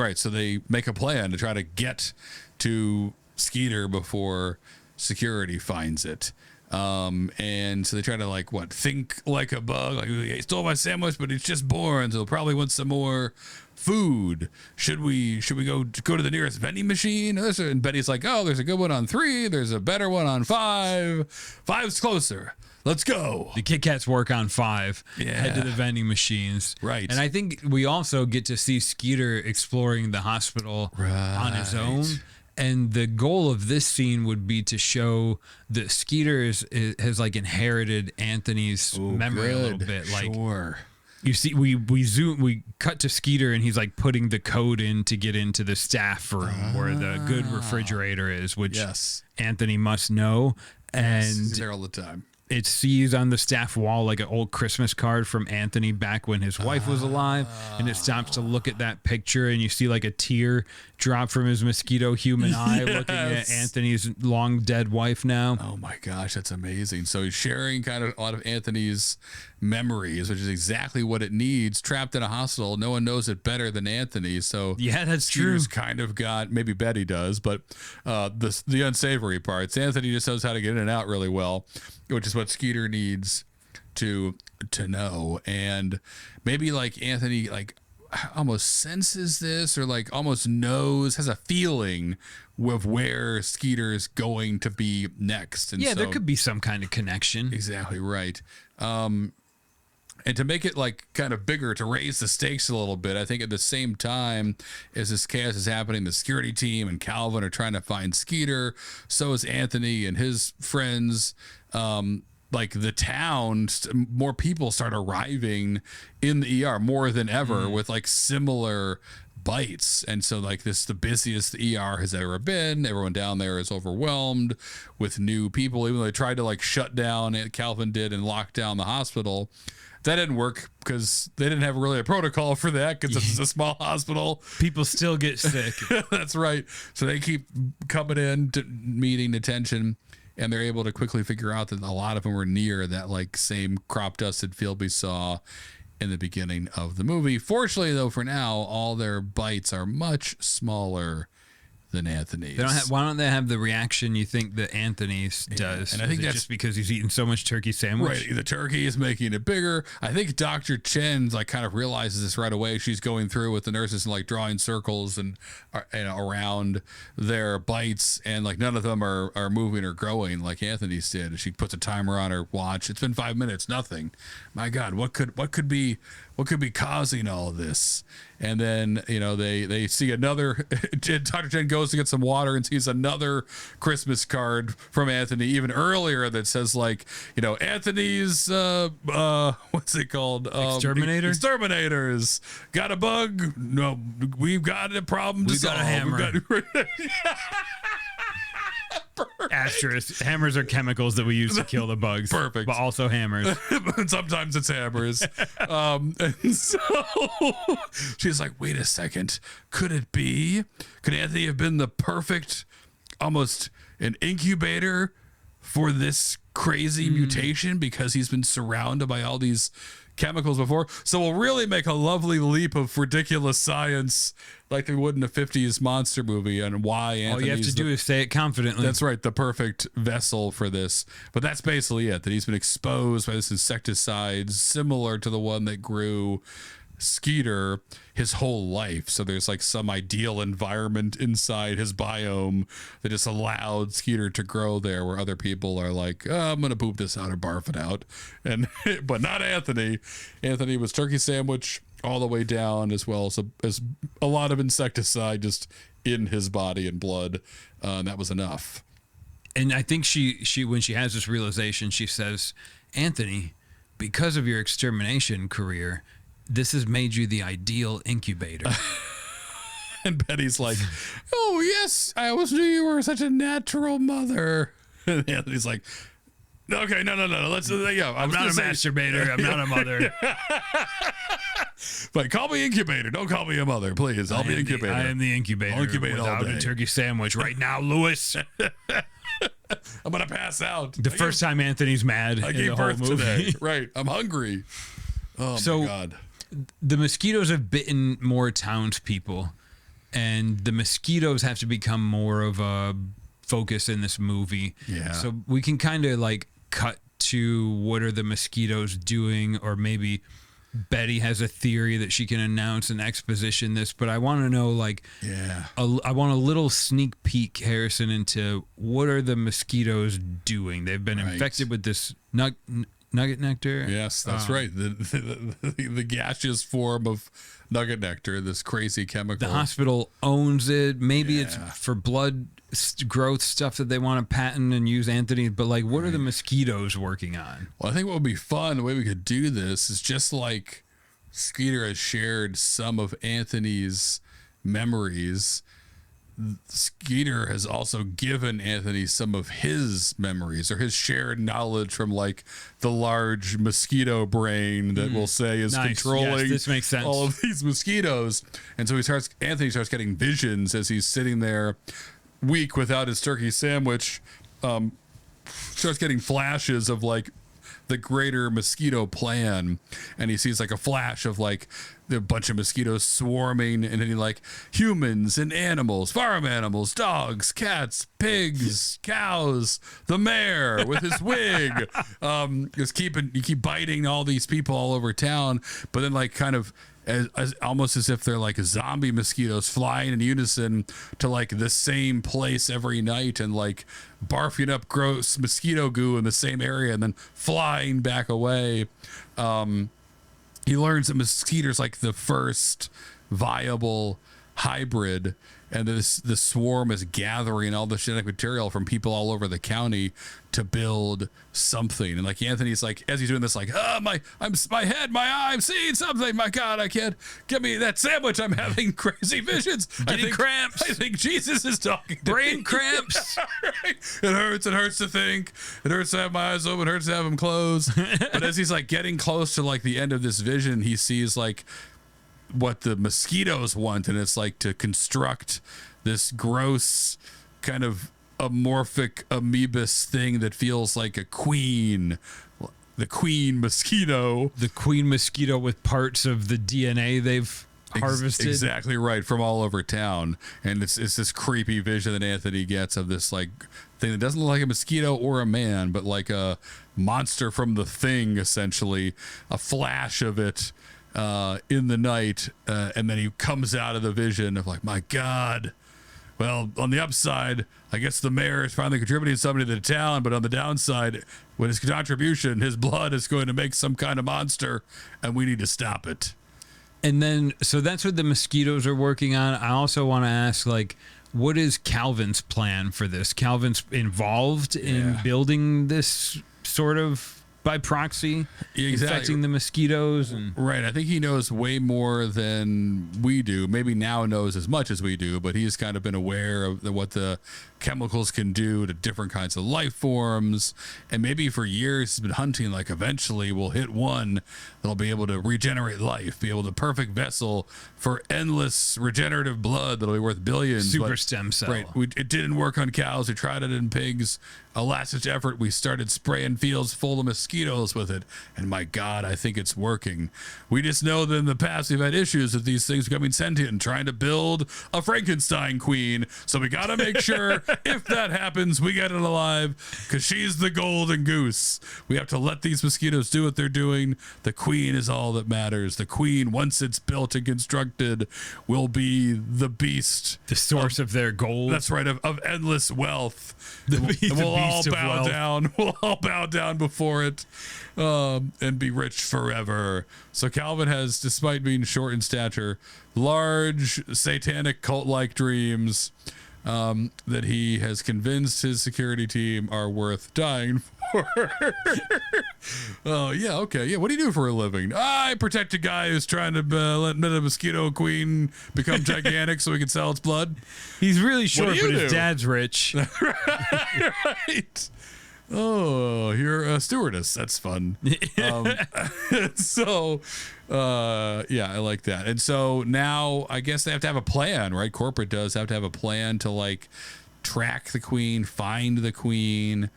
make a plan to try to get to Skeeter before security finds it. And so they try to think like a bug, like, he stole my sandwich, but he's just born, so he'll probably want some more food. Should we go to the nearest vending machine? And Betty's like, oh, there's a good one on 3. There's a better one on 5. 5's closer. Let's go. The Kit Kats work on 5. Yeah. Head to the vending machines. Right. And I think we also get to see Skeeter exploring the hospital on his own. And the goal of this scene would be to show that Skeeter has like inherited Anthony's memory a little bit. Like, sure. You see, we cut to Skeeter, and he's like putting the code in to get into the staff room where the good refrigerator is, which Anthony must know. And he's there all the time. it sees on the staff wall like an old Christmas card from Anthony back when his wife was alive, and it stops to look at that picture, and you see like a tear drop from his mosquito-human eye looking at Anthony's long dead wife now. Oh my gosh, that's amazing. So he's sharing kind of a lot of Anthony's memories, which is exactly what it needs. Trapped in a hospital, no one knows it better than Anthony. So yeah, that's Skeeter's true. kind of got, maybe Betty does, but the unsavory parts. Anthony just knows how to get in and out really well, which is what Skeeter needs to know. And maybe like Anthony like almost senses this, or like almost knows, has a feeling of where Skeeter's going to be next. And Yeah, so, there could be some kind of connection. exactly right. And to make it like kind of bigger, to raise the stakes a little bit, I think at the same time as this chaos is happening, the security team and Calvin are trying to find Skeeter. So is Anthony and his friends. Like the town, more people start arriving in the ER more than ever with like similar bites. And so like this, the busiest the ER has ever been. Everyone down there is overwhelmed with new people, even though they tried to like shut down, Calvin did, and lock down the hospital. That didn't work because they didn't have really a protocol for that, because it's a small hospital. People still get sick. That's right. So they keep coming in to meeting attention, and they're able to quickly figure out that a lot of them were near that like same crop dusted field we saw in the beginning of the movie. Fortunately, though, for now, all their bites are much smaller than Anthony's. Why don't they have the reaction you think that Anthony's does? And I think that's just because he's eating so much turkey sandwich. Right, the turkey is making it bigger. I think Dr. Chen like kind of realizes this right away. She's going through with the nurses and like drawing circles and around their bites, and like none of them are moving or growing like Anthony's did. She puts a timer on her watch. It's been 5 minutes, nothing. My God, what could be causing all of this? And then, they see another, Dr. Chen goes to get some water and sees another Christmas card from Anthony even earlier that says like, Anthony's, what's it called? Exterminators. Got a bug? No, we've got a problem to solve. Got a hammer. Asterisk. Hammers are chemicals that we use to kill the bugs. Perfect. But also hammers. Sometimes it's hammers. And so she's like, wait a second. Could Anthony have been the perfect, almost an incubator for this crazy mutation, because he's been surrounded by all these chemicals before? So we'll really make a lovely leap of ridiculous science like they would in a 50s monster movie, and why Anthony's all you have to do is say it confidently. That's right, the perfect vessel for this. But that's basically it, that he's been exposed by this insecticide similar to the one that grew Skeeter his whole life. So there's like some ideal environment inside his biome that just allowed Skeeter to grow there, where other people are like, oh, I'm gonna poop this out or barf it out. And but not Anthony. Anthony was turkey sandwich all the way down, as well as a lot of insecticide just in his body and blood. And that was enough. And I think she when she has this realization, she says, Anthony, because of your extermination career, this has made you the ideal incubator. And Betty's like, oh, yes, I always knew you were such a natural mother. And Anthony's like, okay, no. Let's, I'm not a masturbator. I'm not a mother. But call me incubator. Don't call me a mother, please. I'll be incubator. I am the incubator. I'll incubate all without day. a turkey sandwich right now, Lewis. I'm going to pass out. The first time Anthony's mad. I gave birth today. Right. I'm hungry. Oh, my God. The mosquitoes have bitten more townspeople, and the mosquitoes have to become more of a focus in this movie. Yeah. So we can kind of like cut to what are the mosquitoes doing, or maybe Betty has a theory that she can announce and exposition this, but I want to know, like, I want a little sneak peek, Harrison, into what are the mosquitoes doing? They've been infected with this nugget nectar. Yes, that's right. The gaseous form of nugget nectar, this crazy chemical. The hospital owns it. Maybe it's for blood growth stuff that they want to patent and use Anthony. But like, what are the mosquitoes working on? Well, I think what would be fun, the way we could do this is just like Skeeter has shared some of Anthony's memories. Skeeter has also given Anthony some of his memories or his shared knowledge from like the large mosquito brain that we'll say is controlling this makes sense. all of these mosquitoes. And so Anthony starts getting visions as he's sitting there weak without his turkey sandwich, starts getting flashes of like the greater mosquito plan, and he sees like a flash of like a bunch of mosquitoes swarming, and then he like humans and animals, farm animals, dogs, cats, pigs, cows, the mayor with his wig, you keep biting all these people all over town, but then like kind of as almost as if they're like zombie mosquitoes flying in unison to like the same place every night and like barfing up gross mosquito goo in the same area and then flying back away. He learns that mosquitoes like the first viable hybrid, and the swarm is gathering all the genetic material from people all over the county to build something. And like Anthony's like, as he's doing this, like, oh my head, my eye, I'm seeing something. My God, I can't get me that sandwich. I'm having crazy visions. Getting cramps. I think Jesus is talking to Brain me. cramps. Right? It hurts to think. It hurts to have my eyes open. It hurts to have them closed. But as he's like getting close to like the end of this vision, he sees like what the mosquitoes want, and it's like to construct this gross kind of amorphic amoebus thing that feels like a queen, the queen mosquito with parts of the DNA they've harvested. Exactly right, from all over town. And it's this creepy vision that Anthony gets of this like thing that doesn't look like a mosquito or a man, but like a monster from The Thing, essentially, a flash of it in the night, and then he comes out of the vision of like, my God. Well, on the upside, I guess the mayor is finally contributing something to the town, but on the downside, with his contribution, his blood is going to make some kind of monster, and we need to stop it. And then, so that's what the mosquitoes are working on. I also want to ask, like, what is Calvin's plan for this? Calvin's involved in building this sort of by proxy, infecting the mosquitoes, and right. I think he knows way more than we do. Maybe now knows as much as we do, but he's kind of been aware of what the chemicals can do to different kinds of life forms. And maybe for years he's been hunting, like eventually we'll hit one that'll be able to regenerate life, be able to perfect vessel for endless regenerative blood that'll be worth billions. Super stem cell. Right. It didn't work on cows. We tried it in pigs. A last-ditch effort, we started spraying fields full of mosquitoes with it, and my God, I think it's working. We just know that in the past we've had issues with these things becoming sentient and trying to build a Frankenstein queen, so we got to make sure if that happens, we get it alive, because she's the golden goose. We have to let these mosquitoes do what they're doing. The queen is all that matters. The queen, once it's built and constructed, will be the beast. The source of their gold. That's right, of endless wealth. We'll all bow down before it, and be rich forever. So Calvin has, despite being short in stature, large satanic cult-like dreams that he has convinced his security team are worth dying for. Oh, yeah, okay. Yeah, what do you do for a living? I protect a guy who's trying to let the mosquito queen become gigantic so he can sell its blood. He's really short, but his dad's rich. Right. Oh, you're a stewardess. That's fun. So, I like that. And so now I guess they have to have a plan, right? Corporate does have to have a plan to like track the queen, find the queen.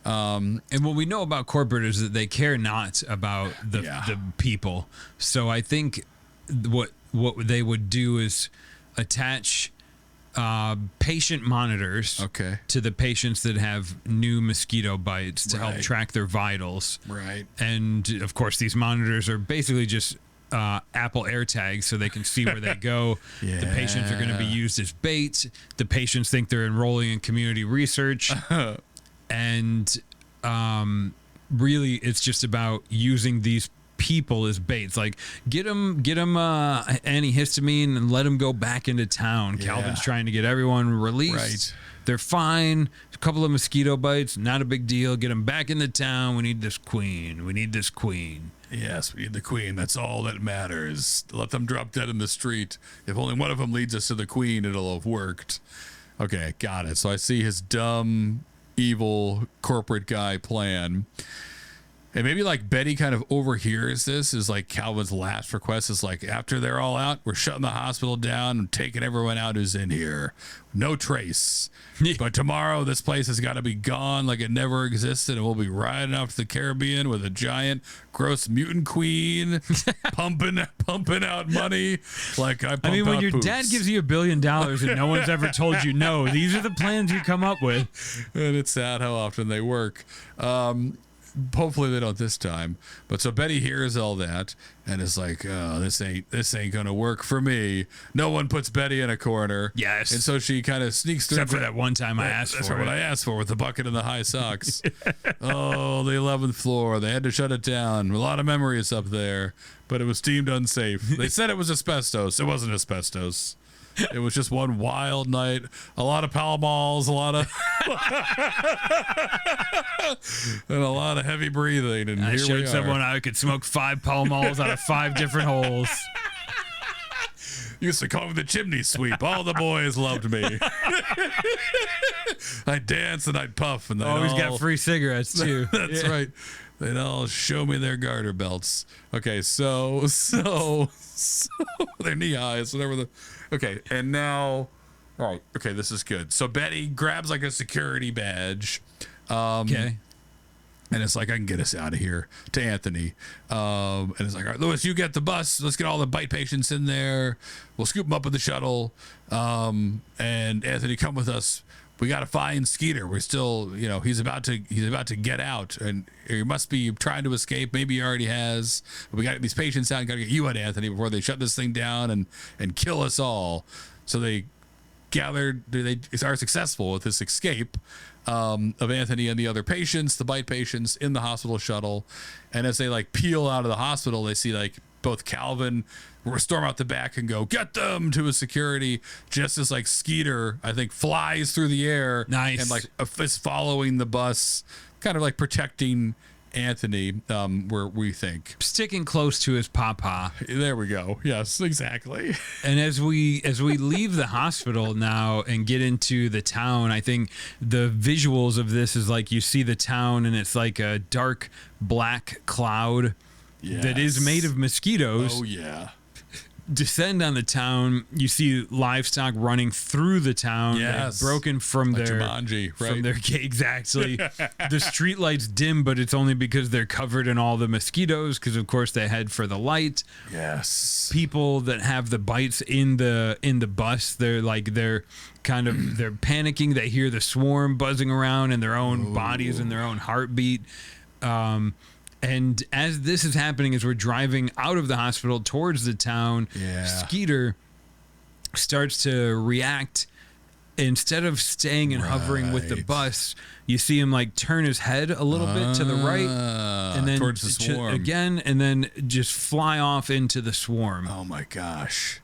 And what we know about corporate is that they care not about the people. So I think what they would do is attach patient monitors to the patients that have new mosquito bites to help track their vitals. Right. And of course, these monitors are basically just Apple AirTags, so they can see where they go. Yeah. The patients are going to be used as bait. The patients think they're enrolling in community research. And really, it's just about using these people as baits. Like get them antihistamine and let them go back into town. Yeah. Calvin's trying to get everyone released. Right. They're fine. A couple of mosquito bites, not a big deal. Get them back into town. We need this queen. Yes, we need the queen. That's all that matters. Let them drop dead in the street. If only one of them leads us to the queen, it'll have worked. Okay, got it. So I see his dumb, evil corporate guy plan. And maybe like Betty kind of overhears this is like Calvin's last request is like, after they're all out, we're shutting the hospital down and taking everyone out who's in here. No trace. But tomorrow this place has got to be gone like it never existed, and we'll be riding off to the Caribbean with a giant gross mutant queen pumping out money like I pump I mean, when out your poops. dad gives you $1 billion and no one's ever told you no, these are the plans you come up with. And it's sad how often they work. Hopefully they don't this time. But so Betty hears all that and is like, oh, this ain't gonna work for me. No one puts Betty in a corner. Yes. And so she kind of sneaks through. Except for that one time I asked That's for what it. I asked for with the bucket and the high socks. Oh, the 11th floor. They had to shut it down. A lot of memories up there, but it was deemed unsafe. They said it was asbestos. It wasn't asbestos. It was just one wild night. A lot of Pall Malls, a lot of and a lot of heavy breathing. And I here we showed are. someone I could smoke 5 Pall Malls out of 5 different holes. Used to call me the chimney sweep. All the boys loved me. I'd dance and I'd puff, and they'd Always all, got free cigarettes too. That's Yeah. right. They'd all show me their garter belts. Okay, so their knee highs, whatever the. Okay, and now, all right. Okay, this is good. So Betty grabs like a security badge. Okay. And it's like, I can get us out of here to Anthony. And it's like, all right, Lewis, you get the bus. Let's get all the bite patients in there. We'll scoop them up with the shuttle. And Anthony, come with us. We got to find Skeeter. We're still, he's about to get out, and he must be trying to escape. Maybe he already has. But we got these patients out. Got to get you out, Anthony, before they shut this thing down and kill us all. So they gathered. They are successful with this escape of Anthony and the other patients, the bite patients, in the hospital shuttle. And as they like peel out of the hospital, they see like both Calvin storm out the back and go, get them, to a security, just as like Skeeter, I think, flies through the air. Nice. And like is following the bus, kind of like protecting Anthony, where we think. Sticking close to his papa. There we go. Yes, exactly. And as we leave the hospital now and get into the town, I think the visuals of this is like you see the town and it's like a dark black cloud that is made of mosquitoes. Oh, yeah. Descend on the town. You see livestock running through the town. Yes. They're broken from Like their Jumanji, right? From their exactly. The street lights dim, but it's only because they're covered in all the mosquitoes. Because of course they head for the light. Yes. People that have the bites in the bus, they're panicking. They hear the swarm buzzing around in their own bodies and their own heartbeat. And as this is happening, as we're driving out of the hospital towards the town, Skeeter starts to react. Instead of staying and hovering with the bus, you see him like turn his head a little bit to the right, and then towards the swarm again, and then just fly off into the swarm. Oh my gosh.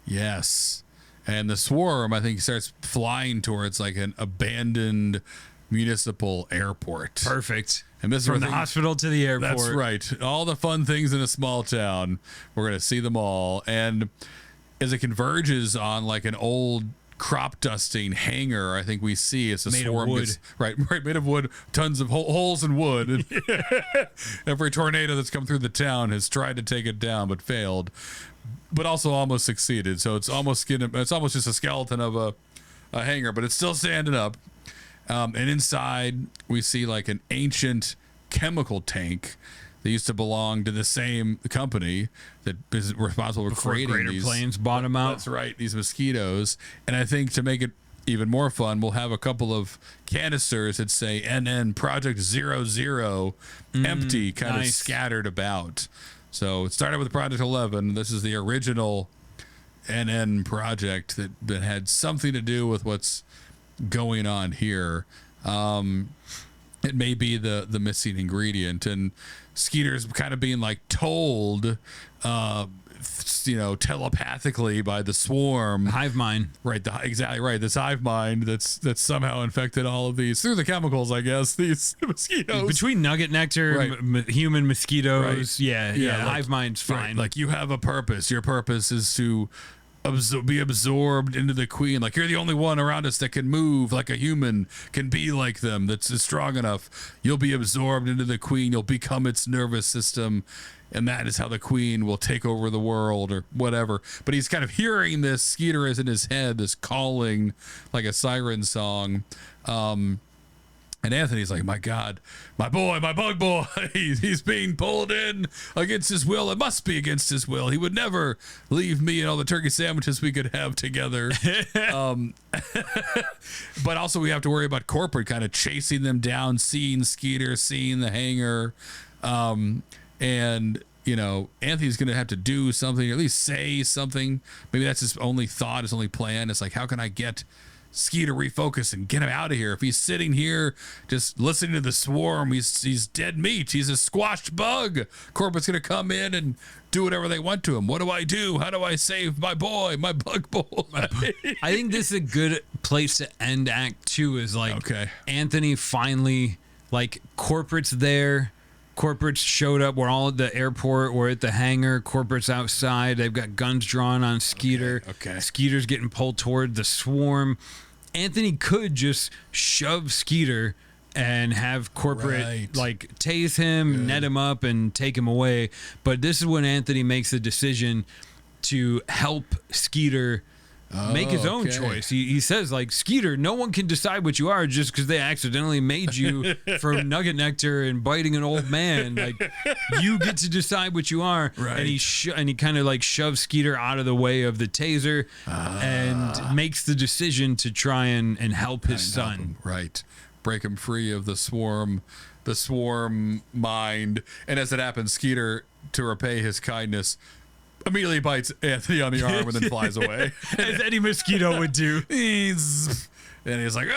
Yes. And the swarm, I think, starts flying towards like an abandoned municipal airport. Perfect. And this From is the hospital to the airport. That's right. All the fun things in a small town. We're going to see them all. And as it converges on like an old crop dusting hangar, I think we see it's a Made of swarm. wood. Right, made of wood. Tons of holes in wood. Every tornado that's come through the town has tried to take it down but failed, but also almost succeeded. So it's almost just a skeleton of a hangar, but it's still standing up. And inside, we see like an ancient chemical tank that used to belong to the same company that is responsible for creating Greater these. Plains bought them out. That's right, these mosquitoes. And I think to make it even more fun, we'll have a couple of canisters that say NN Project 00 empty, kind of scattered about. So it started with Project 11. This is the original NN project that had something to do with what's going on here. it may be the missing ingredient. And Skeeter's kind of being like told, telepathically by the swarm. Hive mind. Right, exactly right. This hive mind that's somehow infected all of these through the chemicals, I guess. These mosquitoes Between nugget nectar, Right. and human mosquitoes. Right. Yeah, Yeah, like- hive mind's fine. Right, like you have a purpose. Your purpose is to be absorbed into the queen. Like you're the only one around us that can move like a human, can be like them, that's strong enough. You'll be absorbed into the queen. You'll become its nervous system. And that is how the queen will take over the world or whatever. But he's kind of hearing this. Skeeter is in his head, this calling like a siren song. And Anthony's like, my God, my boy, my bug boy, he's being pulled in against his will. It must be against his will. He would never leave me and all the turkey sandwiches we could have together. But also we have to worry about corporate kind of chasing them down, seeing Skeeter, seeing the hangar. And, Anthony's going to have to do something, or at least say something. Maybe that's his only thought, his only plan. It's like, how can I get Skeeter refocused and get him out of here? If he's sitting here just listening to the swarm, he's dead meat. He's a squashed bug. Corporate's going to come in and do whatever they want to him. What do I do? How do I save my boy, my bug boy? I think this is a good place to end Act 2 is like Okay. Anthony finally, like, corporate's there. Corporate's showed up. We're all at the airport. We're at the hangar. Corporate's outside. They've got guns drawn on Skeeter. Okay. Skeeter's getting pulled toward the swarm. Anthony could just shove Skeeter and have corporate Right. like tase him, net him up, and take him away. But this is when Anthony makes the decision to help Skeeter make his own okay. choice. He says, like, Skeeter, no one can decide what you are just because they accidentally made you from nugget nectar and biting an old man. Like, you get to decide what you are. Right. And he kind of like shoves Skeeter out of the way of the taser and makes the decision to try and help his son. Right. Break him free of the swarm mind. And as it happens, Skeeter, to repay his kindness, immediately bites Anthony on the arm and then flies away. As any mosquito would do. He's like,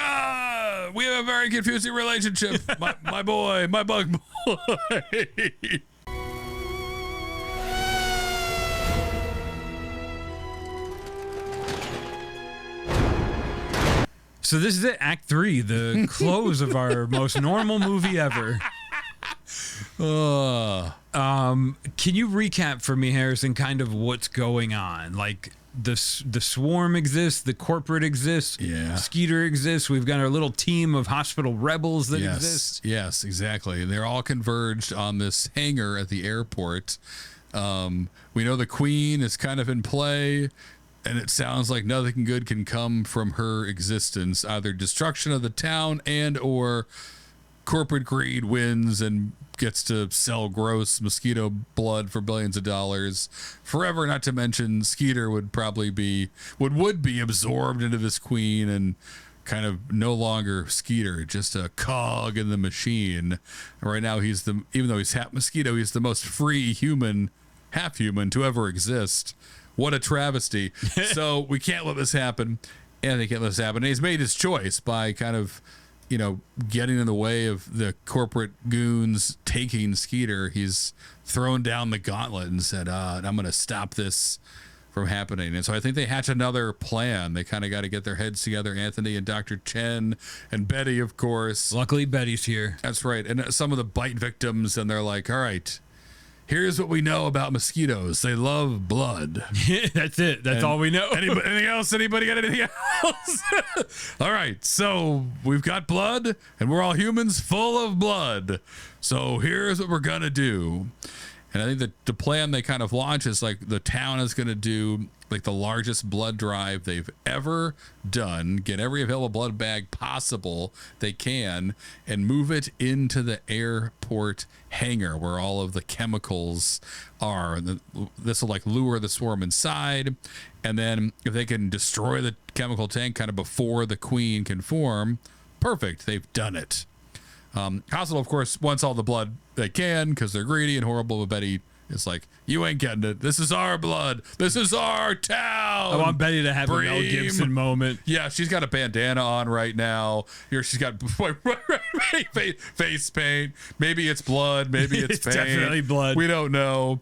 we have a very confusing relationship. My boy, my bug boy. So this is it, Act 3, the close of our most normal movie ever. Can you recap for me, Harrison, kind of what's going on? Like, the swarm exists, the corporate exists, Yeah. Skeeter exists. We've got our little team of hospital rebels that exist. Yes, exactly. And they're all converged on this hangar at the airport. We know the queen is kind of in play, and it sounds like nothing good can come from her existence. Either destruction of the town and or corporate greed wins and gets to sell gross mosquito blood for billions of dollars forever. Not to mention Skeeter would probably be absorbed into this queen and kind of no longer Skeeter, just a cog in the machine. Right now even though he's half mosquito, he's the most free human, half human to ever exist. What a travesty. So we can't let this happen. Anthony can't let this happen. And he's made his choice by kind of, getting in the way of the corporate goons taking Skeeter. He's thrown down the gauntlet and said, I'm going to stop this from happening. And so I think they hatch another plan. They kind of got to get their heads together, Anthony and Dr. Chen and Betty, of course. Luckily, Betty's here. That's right. And some of the bite victims, and they're like, all right, here's what we know about mosquitoes. They love blood. That's it. That's all we know. Anything else? Anybody got anything else? All right. So we've got blood, and we're all humans full of blood. So here's what we're going to do. And I think that the plan they kind of launch is like the town is going to do like the largest blood drive they've ever done, get every available blood bag possible they can, and move it into the airport hangar where all of the chemicals are. And this will like lure the swarm inside. And then if they can destroy the chemical tank kind of before the queen can form, perfect. They've done it. Hospital, of course, wants all the blood they can because they're greedy and horrible. But Betty is like, you ain't getting it. This is our blood. This is our town. I want Betty to have a Mel Gibson moment. Yeah, she's got a bandana on right now. Here she's got right. Face paint. Maybe it's blood. Maybe it's paint. Definitely blood. We don't know.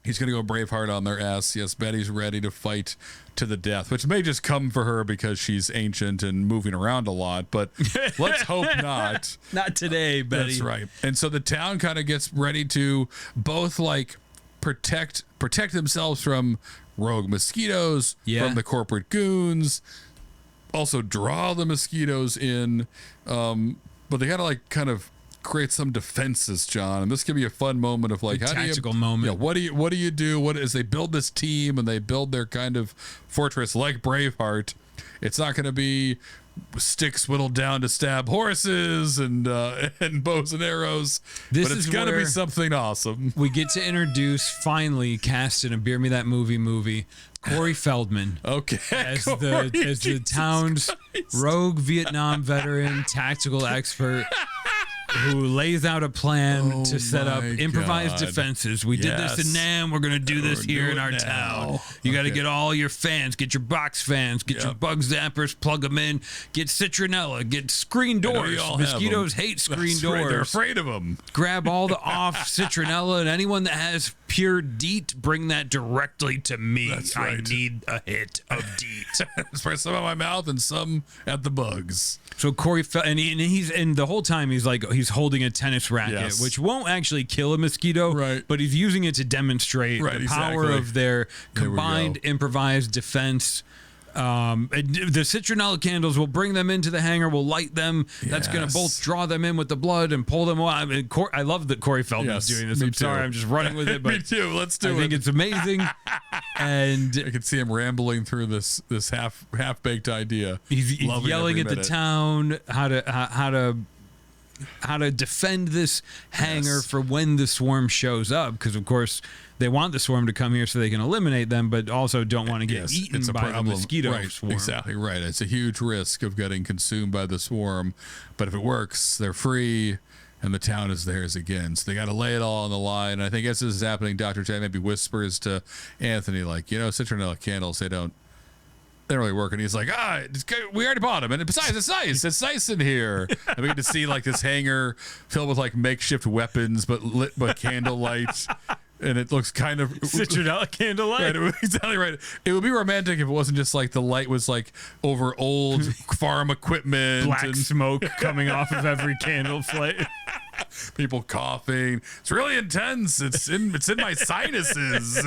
He's going to go Braveheart on their ass. Yes, Betty's ready to fight to the death, which may just come for her because she's ancient and moving around a lot, but let's hope not. Not today, Betty. That's right. And so the town kind of gets ready to both like protect themselves from rogue mosquitoes, from the corporate goons, also draw the mosquitoes in, but they gotta like kind of create some defenses, John, and this could be a fun moment of like tactical moment. Yeah, what do you do? What as they build this team and they build their kind of fortress like Braveheart? It's not going to be sticks whittled down to stab horses and bows and arrows, but it's going to be something awesome. We get to introduce finally cast in a Beer Me That movie Corey Feldman. Okay, as the town's rogue Vietnam veteran, tactical expert. Who lays out a plan to set up improvised defenses. We did this in Nam. We're going to do this here in our town. You got to get all your fans. Get your box fans. Get your bug zappers. Plug them in. Get citronella. Get screen doors. Mosquitoes hate screen doors. Right. They're afraid of them. Grab all the off citronella, and anyone that has pure DEET, bring that directly to me. That's right. I need a hit of DEET. Spray some on my mouth and some at the bugs. So Corey and the whole time he's holding a tennis racket, which won't actually kill a mosquito, right? But he's using it to demonstrate the power of their combined improvised defense. The citronella candles will bring them into the hangar. We'll light them. That's going to both draw them in with the blood and pull them. I mean, I love that Corey Feldman's doing this. I'm sorry, I'm just running with it. But me too. Let's do it. I think it's amazing. And I can see him rambling through this half baked idea. He's yelling at the town how to defend this hangar for when the swarm shows up, because of course they want the swarm to come here so they can eliminate them, but also don't want to get eaten by the mosquito swarm. Exactly right. It's a huge risk of getting consumed by the swarm, but if it works, they're free and the town is theirs again. So they got to lay it all on the line. And I think as this is happening, Dr. J maybe whispers to Anthony, like, citronella candles, they don't really work. And he's like, we already bought them. And besides, it's nice. It's nice in here. And we get to see like this hangar filled with like makeshift weapons, but lit by candlelight. And it looks kind of citronella candlelight. Right, exactly right. It would be romantic if it wasn't just like the light was like over old farm equipment, black smoke coming off of every candle flame. People coughing. It's really intense. It's in my sinuses.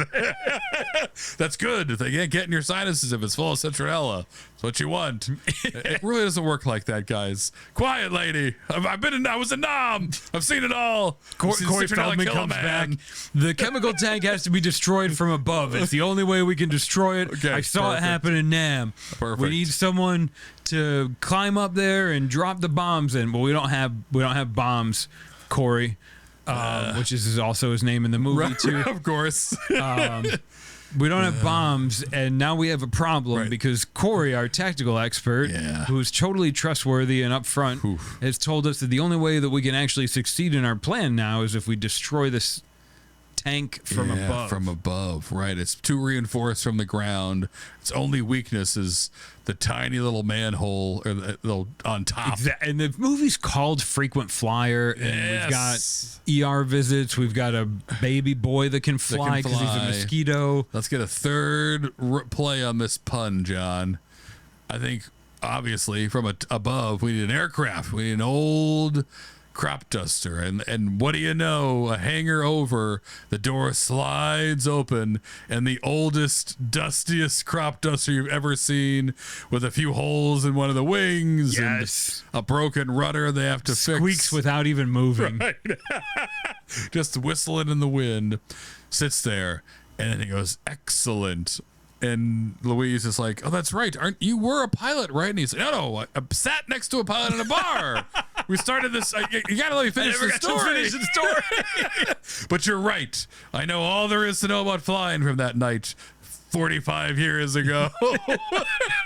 That's good. They can't get in your sinuses if it's full of citronella. That's what you want. It really doesn't work like that, guys. Quiet, lady. I was in Nam. I've seen it all. Corey Feldman comes back. The chemical tank has to be destroyed from above. It's the only way we can destroy it. Okay, I saw it happen in Nam. Perfect. We need someone to climb up there and drop the bombs in. Well, we don't have bombs, Corey, which is also his name in the movie too. Of course. We don't have bombs, and now we have a problem because Corey, our tactical expert, who's totally trustworthy and upfront, has told us that the only way that we can actually succeed in our plan now is if we destroy this tank from above. From above, right. It's too reinforced from the ground. Its only weakness is the tiny little manhole or the little on top. And the movie's called Frequent Flyer, and we've got ER visits. We've got a baby boy that can fly because he's a mosquito. Let's get a third play on this pun, John. I think, obviously, from above, we need an aircraft. We need an old crop duster, and what do you know, a hangar over, the door slides open, and the oldest, dustiest crop duster you've ever seen, with a few holes in one of the wings, and a broken rudder they have to fix. Squeaks without even moving. Right. Just whistling in the wind, sits there, and then he goes, excellent. And Louise is like, oh, that's right. You were a pilot, right? And he's like, no, I sat next to a pilot in a bar. We started this. You got to let me finish the story. But you're right. I know all there is to know about flying from that night 45 years ago.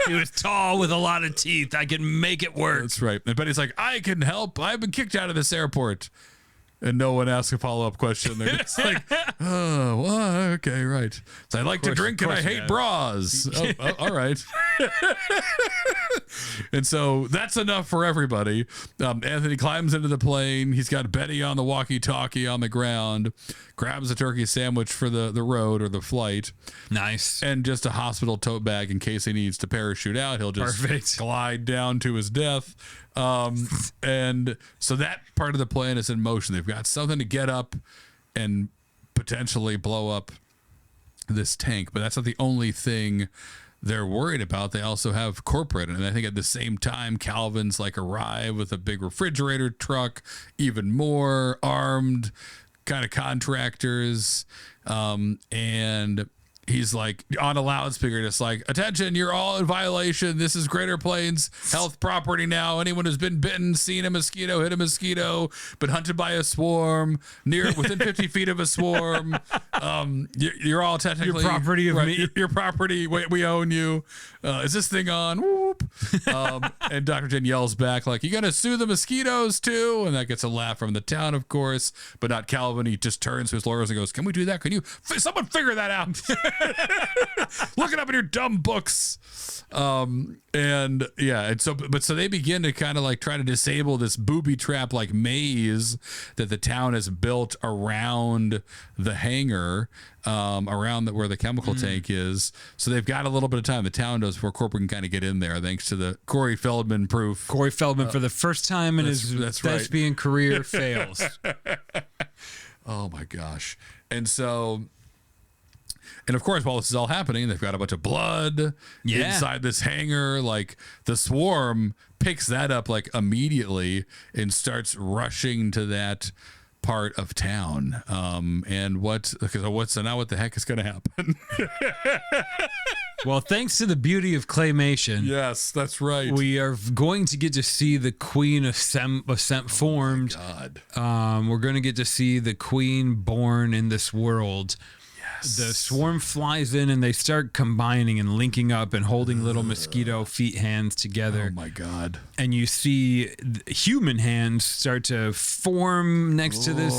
He was tall with a lot of teeth. I can make it work. That's right. And Betty's like, I can help. I've been kicked out of this airport. And no one asks a follow-up question. They're just like, oh, well, okay, right. So I like to drink and I hate bras. All right. And so that's enough for everybody. Anthony climbs into the plane. He's got Betty on the walkie-talkie on the ground, grabs a turkey sandwich for the road or the flight. Nice. And just a hospital tote bag in case he needs to parachute out. He'll just glide down to his death. And so that part of the plan is in motion. They've got something to get up and potentially blow up this tank, but that's not the only thing they're worried about. They also have corporate, and I think at the same time Calvin's like arrive with a big refrigerator truck, even more armed kind of contractors, and he's like on a loudspeaker, just like, attention, you're all in violation. This is Greater Plains health property now. Anyone who's been bitten, seen a mosquito, hit a mosquito, been hunted by a swarm, within 50 feet of a swarm, you're all technically your property of me. Your property. We own you. Is this thing on? Whoop. And Dr. Jen yells back like, you gonna sue the mosquitoes too? And that gets a laugh from the town, of course, but not Calvin. He just turns to his lawyers and goes, can we do that? Can you someone figure that out? Look it up in your dumb books. And so they begin to kind of like try to disable this booby trap like maze that the town has built around the hangar, around where the chemical tank is. So they've got a little bit of time. The town does before corporate can kind of get in there, thanks to the Corey Feldman proof. Corey Feldman for the first time in his thespian career fails. Oh my gosh. And of course, while this is all happening, they've got a bunch of blood inside this hangar. Like the swarm picks that up like immediately and starts rushing to that part of town. And so now what the heck is going to happen? Well, thanks to the beauty of claymation. Yes, that's right. We are going to get to see the queen ascent formed. Oh my God. We're going to get to see the queen born in this world. The swarm flies in and they start combining and linking up and holding little mosquito feet hands together. Oh my God. And you see human hands start to form next to this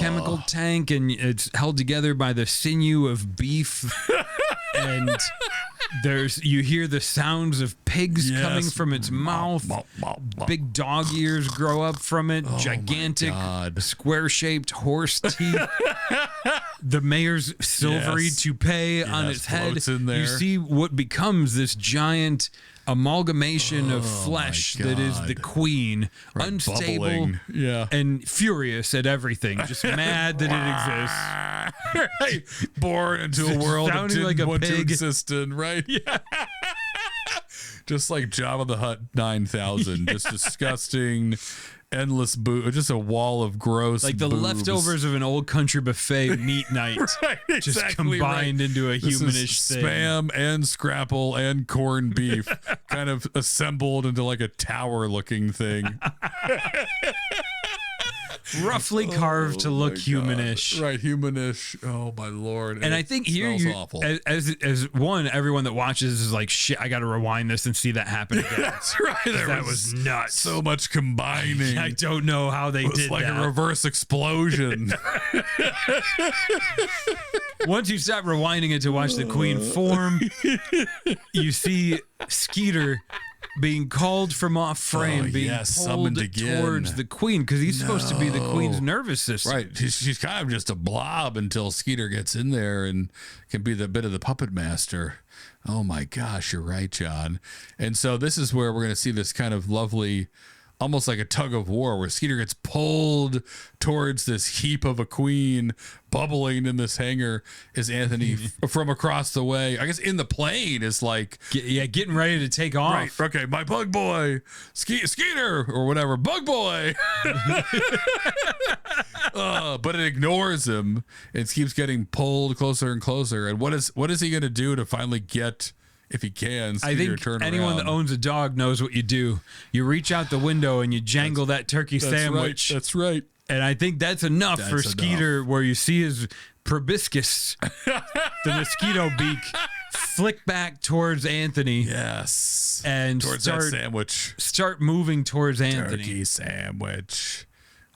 chemical tank, and it's held together by the sinew of beef. And you hear the sounds of pigs coming from its mouth. Big dog ears grow up from it. Gigantic square-shaped horse teeth. The mayor's silvery toupee on its head. In there. You see what becomes this giant amalgamation of flesh that is the queen, unstable and furious at everything, just mad that it exists. Born into a world that didn't like want to exist in, right? Yeah. Just like Jabba the Hutt 9000, just disgusting, endless just a wall of gross, like the boobs. Leftovers of an old country buffet meat night, right, just combined into a humanish thing. Spam and scrapple and corned beef, kind of assembled into like a tower-looking thing. Roughly carved to look humanish. Right, humanish. Oh my Lord. And I think here awful. as one, everyone that watches is like, shit, I got to rewind this and see that happen again. That's right. That was nuts. So much combining. I don't know how they did like that. A reverse explosion. Once you stop rewinding it to watch the queen form, you see Skeeter being called from off frame, being pulled towards the queen, because he's supposed to be the queen's nervous system. Right. She's kind of just a blob until Skeeter gets in there and can be the bit of the puppet master. Oh my gosh, you're right, John. And so this is where we're going to see this kind of lovely, almost like a tug of war, where Skeeter gets pulled towards this heap of a queen bubbling in this hangar as Anthony from across the way, I guess in the plane, is like getting ready to take off. Right. Okay, my bug boy, Skeeter or whatever, bug boy. But it ignores him and keeps getting pulled closer and closer. And what is he going to do to finally get, if he can, I think anyone that owns a dog knows what you do. You reach out the window and you jangle that turkey sandwich. Right, that's right. And I think that's enough for Skeeter, where you see his proboscis, the mosquito beak, flick back towards Anthony. Yes. And towards that sandwich. Start moving towards Anthony. Turkey sandwich.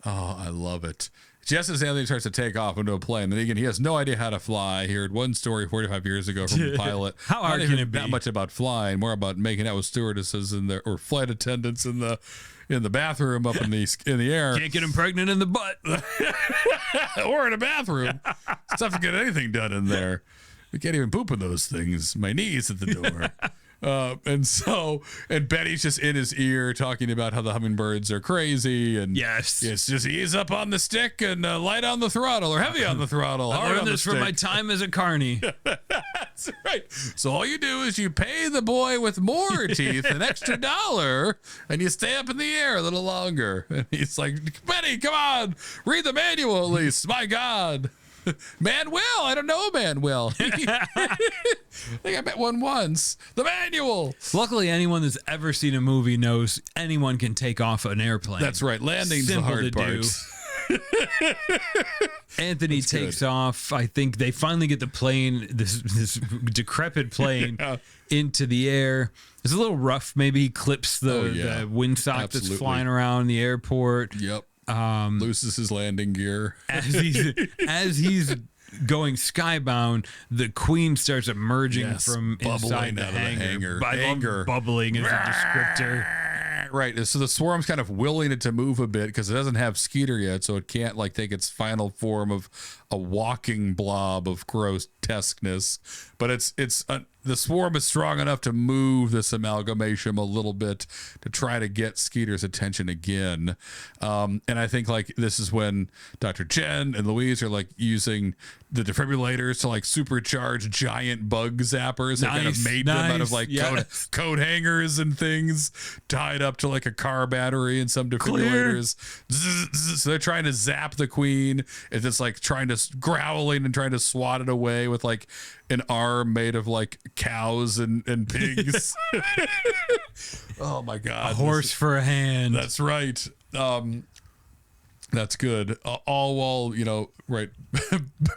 Oh, I love it. just as Anthony starts to take off into a plane, and again, he has no idea how to fly. He heard one story 45 years ago from a pilot. How hard can it be? Not much about flying, more about making out with stewardesses or flight attendants in the bathroom up in the air. Can't get him pregnant in the butt. Or in a bathroom. It's tough to get anything done in there. We can't even poop in those things. My knees at the door. And Betty's just in his ear talking about how the hummingbirds are crazy. And yes, it's just ease up on the stick and light on the throttle, or heavy on the throttle. I learned this from my time as a carny. That's right. So all you do is you pay the boy with more teeth an extra $1, and you stay up in the air a little longer. And he's like, Betty, come on, read the manual at least. My God. Manuel, I don't know Manuel. I think I met one once. The manual. Luckily, anyone that's ever seen a movie knows anyone can take off an airplane. That's right. Landing's the hard part. Anthony takes off. I think they finally get the plane, this decrepit plane, into the air. It's a little rough. Maybe he clips the windsock that's flying around the airport. Yep. Loses his landing gear. As he's going skybound, the queen starts emerging from inside the hangar. Bubbling is a descriptor. Right. So the swarm's kind of willing it to move a bit because it doesn't have Skeeter yet, so it can't like take its final form of a walking blob of grotesqueness. But the swarm is strong enough to move this amalgamation a little bit to try to get Skeeter's attention again. And I think like this is when Dr. Jen and Louise are like using the defibrillators to like supercharge giant bug zappers. They kind of made them out of like coat hangers and things tied up to like a car battery and some defibrillators. So they're trying to zap the queen. It's just like trying to growling and trying to swat it away with like an arm made of like cows and pigs. Oh my God. A horse for a hand. That's right. That's good. All while, right.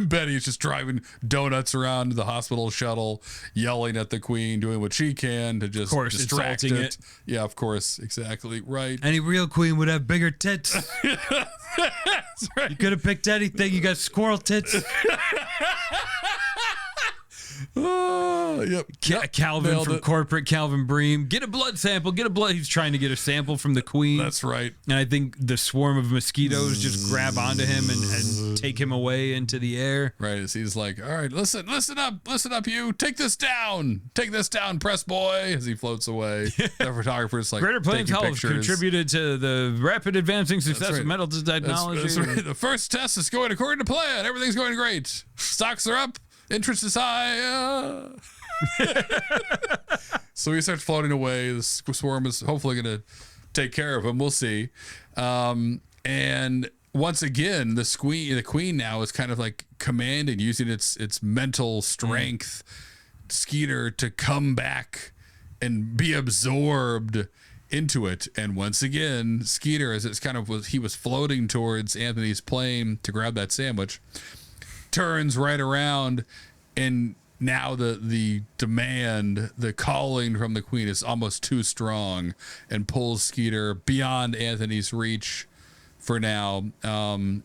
Betty's just driving donuts around the hospital shuttle, yelling at the queen, doing what she can to just distract it. Yeah, of course. Exactly. Right. Any real queen would have bigger tits. That's right. You could have picked anything. You got squirrel tits. Yep. Calvin from corporate, Calvin Bream. Get a blood sample. He's trying to get a sample from the queen. That's right. And I think the swarm of mosquitoes just grab onto him and take him away into the air. Right. So he's like, all right, listen up, you. Take this down, press boy, as he floats away. The photographer's like, Greater Plains Health contributed to the rapid advancing success of medical technology. That's right. The first test is going according to plan. Everything's going great. Stocks are up. Interest is high. So he starts floating away. The swarm is hopefully going to take care of him. We'll see. And once again, the queen now is kind of like commanding, using its mental strength, Skeeter to come back and be absorbed into it. And once again, Skeeter, as it's kind of he was floating towards Anthony's plane to grab that sandwich, turns right around, and now the demand, the calling from the queen is almost too strong and pulls Skeeter beyond Anthony's reach for now. And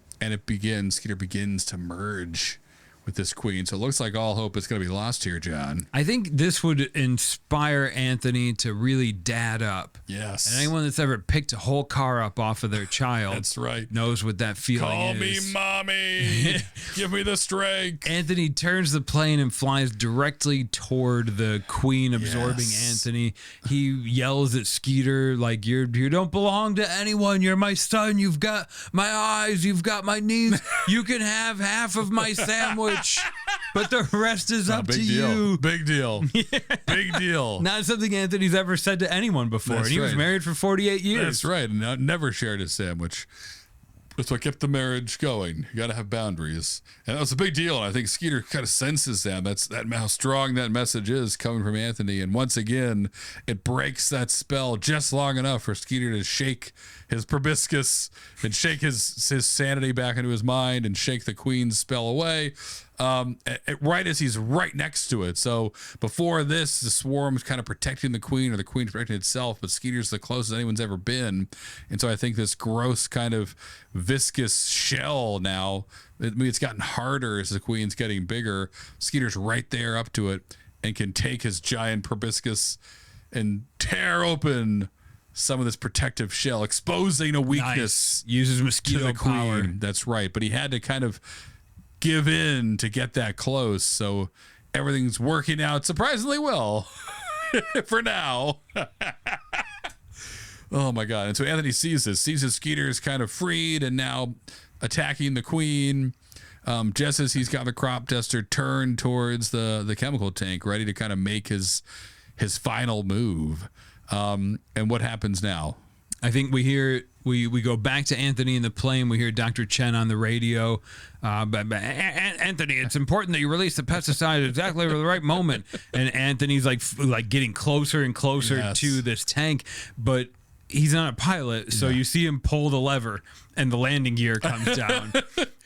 Skeeter begins to merge with this queen. So it looks like all hope is going to be lost here, John. I think this would inspire Anthony to really dad up. Yes. And anyone that's ever picked a whole car up off of their child that's right. knows what that feeling Call is. Me mommy. Give me the strength. Anthony turns the plane and flies directly toward the queen, absorbing Anthony. He yells at Skeeter like, you don't belong to anyone. You're my son. You've got my eyes. You've got my knees. You can have half of my sandwich. But the rest is up to you. Big deal. Big deal. Not something Anthony's ever said to anyone before. That's and he was married for 48 years. That's right. And never shared his sandwich. That's what kept the marriage going. You got to have boundaries. And that was a big deal. And I think Skeeter kind of senses that. That's how strong that message is coming from Anthony. And once again, it breaks that spell just long enough for Skeeter to shake his proboscis and shake his sanity back into his mind and shake the queen's spell away. right as he's right next to it. So before this, the swarm's kind of protecting the queen, or the queen's protecting itself, but Skeeter's the closest anyone's ever been. And so I think this gross kind of viscous shell now, I mean, it's gotten harder as the queen's getting bigger. Skeeter's right there up to it and can take his giant proboscis and tear open some of this protective shell, exposing a weakness. Nice. Uses to mosquito the power. queen. That's right. But he had to kind of give in to get that close. So everything's working out surprisingly well for now. Oh my God. And so Anthony sees his Skeeter is kind of freed and now attacking the queen. Just as he's got the crop duster turned towards the chemical tank, ready to kind of make his final move. And what happens now? I think we go back to Anthony in the plane. We hear Dr. Chen on the radio. But Anthony, it's important that you release the pesticide at exactly the right moment. And Anthony's like getting closer and closer to this tank, but he's not a pilot, so you see him pull the lever and the landing gear comes down.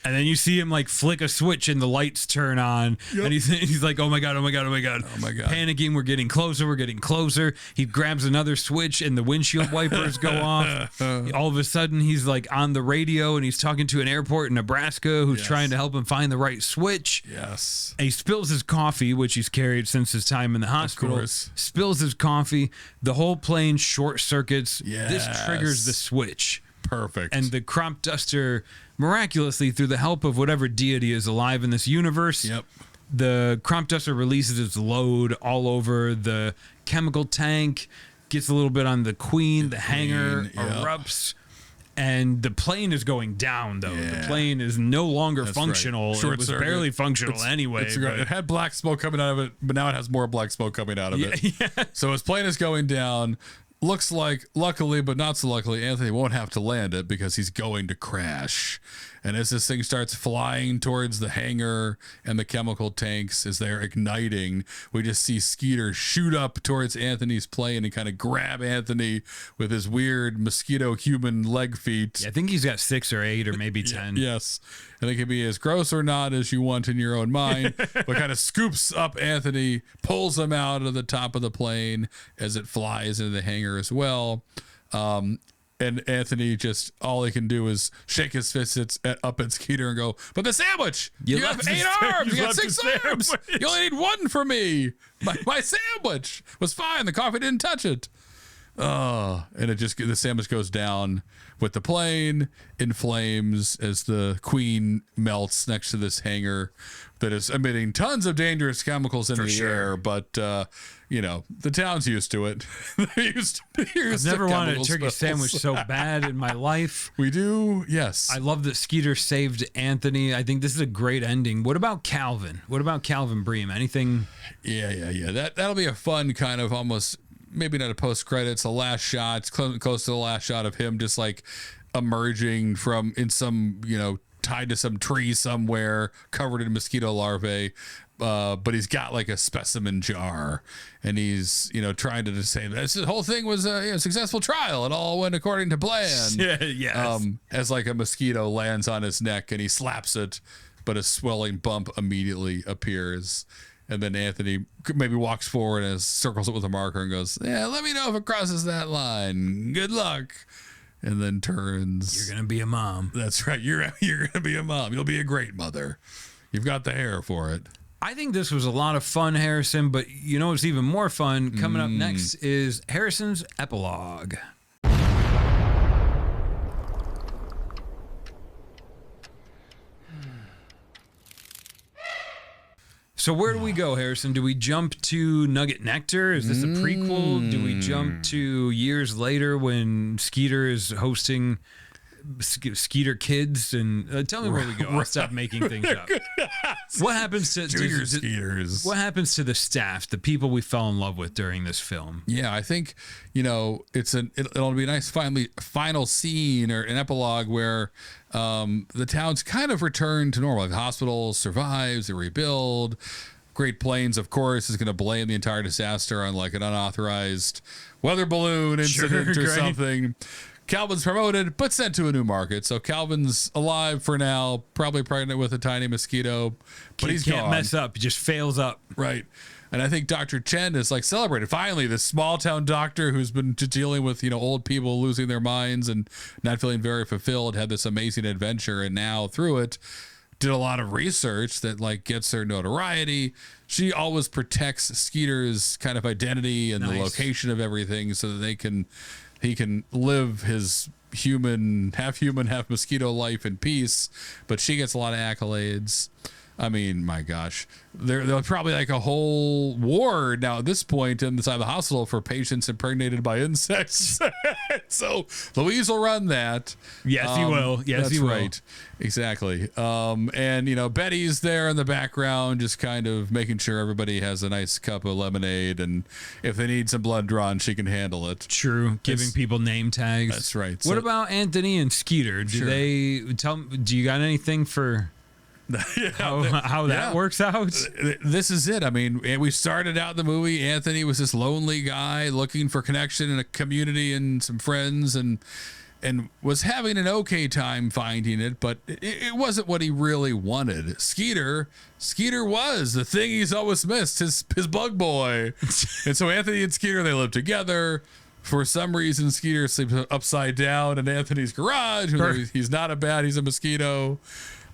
And then you see him like flick a switch and the lights turn on. Yep. And he's like, oh my God. Panicking, we're getting closer. He grabs another switch and the windshield wipers go off. All of a sudden, he's like on the radio and he's talking to an airport in Nebraska who's trying to help him find the right switch. Yes. And he spills his coffee, which he's carried since his time in the hospital. Spills his coffee. The whole plane short circuits. Yes. This triggers the switch. Perfect. And the crop duster, miraculously, through the help of whatever deity is alive in this universe, the crop duster releases its load all over the chemical tank, gets a little bit on the queen, the hangar erupts, and the plane is going down, though. Yeah. The plane is no longer functional. Right. It was barely functional anyway. It had black smoke coming out of it, but now it has more black smoke coming out of it. Yeah. So his plane is going down. Looks like, luckily, but not so luckily, Anthony won't have to land it because he's going to crash. And as this thing starts flying towards the hangar and the chemical tanks as they're igniting, we just see Skeeter shoot up towards Anthony's plane and kind of grab Anthony with his weird mosquito-human leg feet. Yeah, I think he's got 6 or 8 or maybe 10. Yes. And it can be as gross or not as you want in your own mind, but kind of scoops up Anthony, pulls him out of the top of the plane as it flies into the hangar as well. And Anthony just, all he can do is shake his fists up at Skeeter and go, but the sandwich! You have 8 arms! You got 6 arms! You only need 1 for me! My sandwich was fine. The coffee didn't touch it. And the sandwich goes down with the plane in flames as the queen melts next to this hangar that is emitting tons of dangerous chemicals into the air. But, the town's used to it. I've never wanted a turkey sandwich so bad in my life. We do, yes. I love that Skeeter saved Anthony. I think this is a great ending. What about Calvin? What about Calvin Bream? Anything? Yeah. That'll be a fun kind of almost, maybe not a post credits, a last shot. It's close to the last shot of him just like emerging from in some, tied to some tree somewhere, covered in mosquito larvae. But he's got like a specimen jar, and he's trying to just say this whole thing was a successful trial. It all went according to plan. Yes. As like a mosquito lands on his neck, and he slaps it, but a swelling bump immediately appears. And then Anthony maybe walks forward and circles it with a marker and goes, "Yeah, let me know if it crosses that line. Good luck." And then turns. You're gonna be a mom. That's right. You're gonna be a mom. You'll be a great mother. You've got the hair for it. I think this was a lot of fun, Harrison, but what's even more fun? Coming up next is Harrison's Epilogue. So where do we go, Harrison? Do we jump to Nugget Nectar? Is this a prequel? Do we jump to years later when Skeeter is hosting Skeeter Kids? And tell me where we go. I'll stop making things up. What happens to Junior Skeeters? What happens to the staff, the people we fell in love with during this film? Yeah, I think it'll be a nice final scene or an epilogue where the town's kind of returned to normal. Like the hospital survives, they rebuild. Great Plains, of course, is going to blame the entire disaster on like an unauthorized weather balloon incident or something. Calvin's promoted, but sent to a new market. So Calvin's alive for now, probably pregnant with a tiny mosquito, but he's can't gone. mess up. He just fails up. Right. And I think Dr. Chen is like celebrated. Finally, this small town doctor who's been dealing with, old people losing their minds and not feeling very fulfilled had this amazing adventure. And now through it, did a lot of research that like gets her notoriety. She always protects Skeeter's kind of identity and the location of everything so that he can live his half human, half mosquito life in peace. But she gets a lot of accolades. I mean, my gosh, there's probably like a whole ward now at this point inside the hospital for patients impregnated by insects. So Louise will run that. Yes, he will. Yes, he will. Right. Exactly. And, Betty's there in the background, just kind of making sure everybody has a nice cup of lemonade. And if they need some blood drawn, she can handle it. True. Giving people name tags. That's right. What about Anthony and Skeeter? Do you got anything for... how that works out? This is it. I mean, we started out the movie. Anthony was this lonely guy looking for connection in a community and some friends, and was having an okay time finding it, but it wasn't what he really wanted. Skeeter was the thing he's always missed, his bug boy. And so Anthony and Skeeter, they live together. For some reason, Skeeter sleeps upside down in Anthony's garage. He's not a bat, he's a mosquito.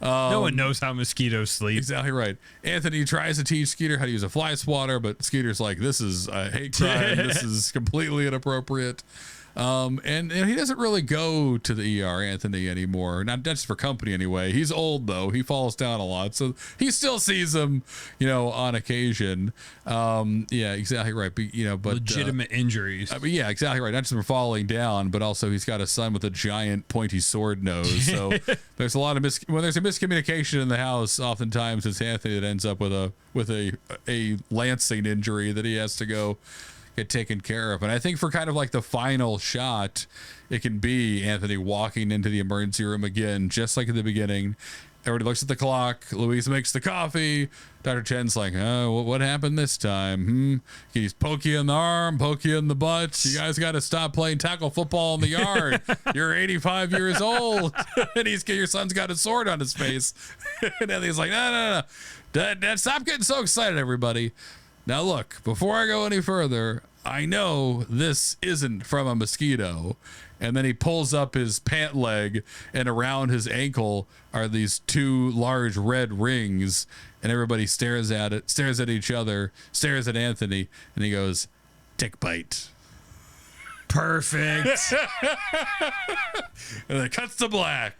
No one knows how mosquitoes sleep. Exactly right. Anthony tries to teach Skeeter how to use a fly swatter, but Skeeter's like, this is a hate crime. This is completely inappropriate. And he doesn't really go to the ER, Anthony, anymore. Not just for company anyway. He's old though. He falls down a lot, so he still sees them, on occasion. Yeah, exactly right. But legitimate injuries. Yeah, exactly right. Not just for falling down, but also he's got a son with a giant pointy sword nose. So there's a lot of when there's a miscommunication in the house. Oftentimes it's Anthony that ends up with a lancing injury that he has to go get taken care of. And I think for kind of like the final shot, it can be Anthony walking into the emergency room again, just like at the beginning. Everybody looks at the clock. Louise makes the coffee. Dr. Chen's like, oh, what happened this time? He's poke you in the arm, poke you in the butt. You guys got to stop playing tackle football in the yard. You're 85 years old. And your son's got a sword on his face. And Anthony's like, no. Dad, stop getting so excited, everybody. Now, look, before I go any further, I know this isn't from a mosquito. And then he pulls up his pant leg, and around his ankle are these two large red rings. And everybody stares at each other, stares at Anthony, and he goes, tick bite. Perfect. And then it cuts to black.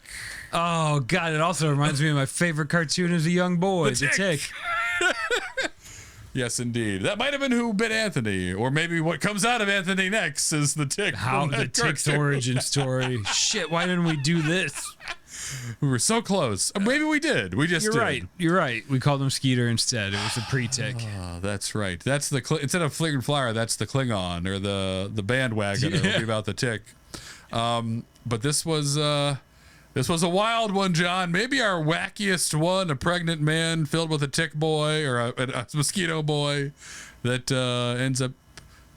Oh, God, it also reminds me of my favorite cartoon as a young boy, The Tick. Yes, indeed. That might have been who bit Anthony, or maybe what comes out of Anthony next is the tick. How the tick's origin story. Shit, why didn't we do this? We were so close. Maybe we did. We just did. You're right. We called him Skeeter instead. It was a pre-tick. Oh, that's right. That's instead of Flicker and Flower, that's the Klingon or the bandwagon. It'll be about the tick. But this was a wild one, John. Maybe our wackiest one, a pregnant man filled with a tick boy or a mosquito boy that ends up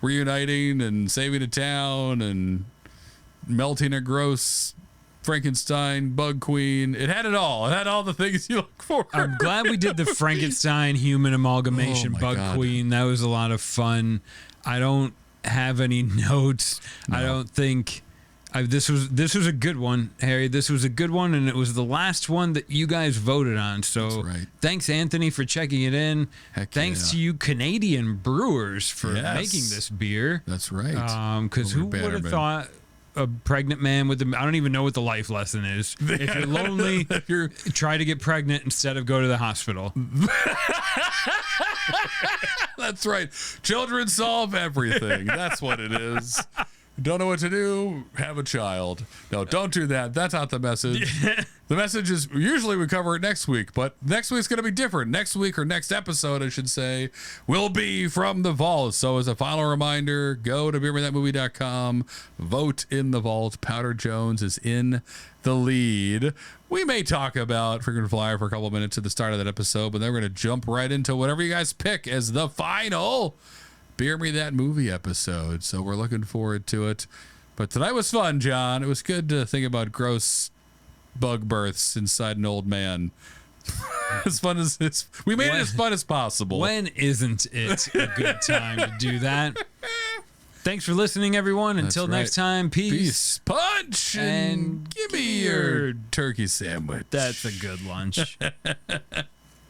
reuniting and saving a town and melting a gross Frankenstein bug queen. It had it all. It had all the things you look for. I'm glad we did the Frankenstein human amalgamation bug God. queen. That was a lot of fun. I don't have any notes. No. I don't think... This was a good one, Harry. This was a good one, and it was the last one that you guys voted on. So Thanks, Anthony, for checking it in. Thanks to you Canadian brewers for making this beer. That's right. Because who would have thought a pregnant man with I don't even know what the life lesson is. If you're lonely, try to get pregnant instead of go to the hospital. That's right. Children solve everything. That's what it is. Don't know what to do? Have a child. No, don't do that. That's not the message. The message is usually we cover it next week, but next week's going to be different. Next week, or next episode, I should say, will be from the vault. So as a final reminder, go to BMTM.movie.com, vote in the vault. Powder Jones is in the lead. We may talk about Freaking Flyer for a couple of minutes at the start of that episode, but then we're going to jump right into whatever you guys pick as the final Beer Me That Movie episode. So we're looking forward to it. But tonight was fun, John. It was good to think about gross bug births inside an old man. As fun as this, we made it as fun as possible. When isn't it a good time to do that? Thanks for listening, everyone. Until next time, peace. Punch and give me your turkey sandwich. That's a good lunch.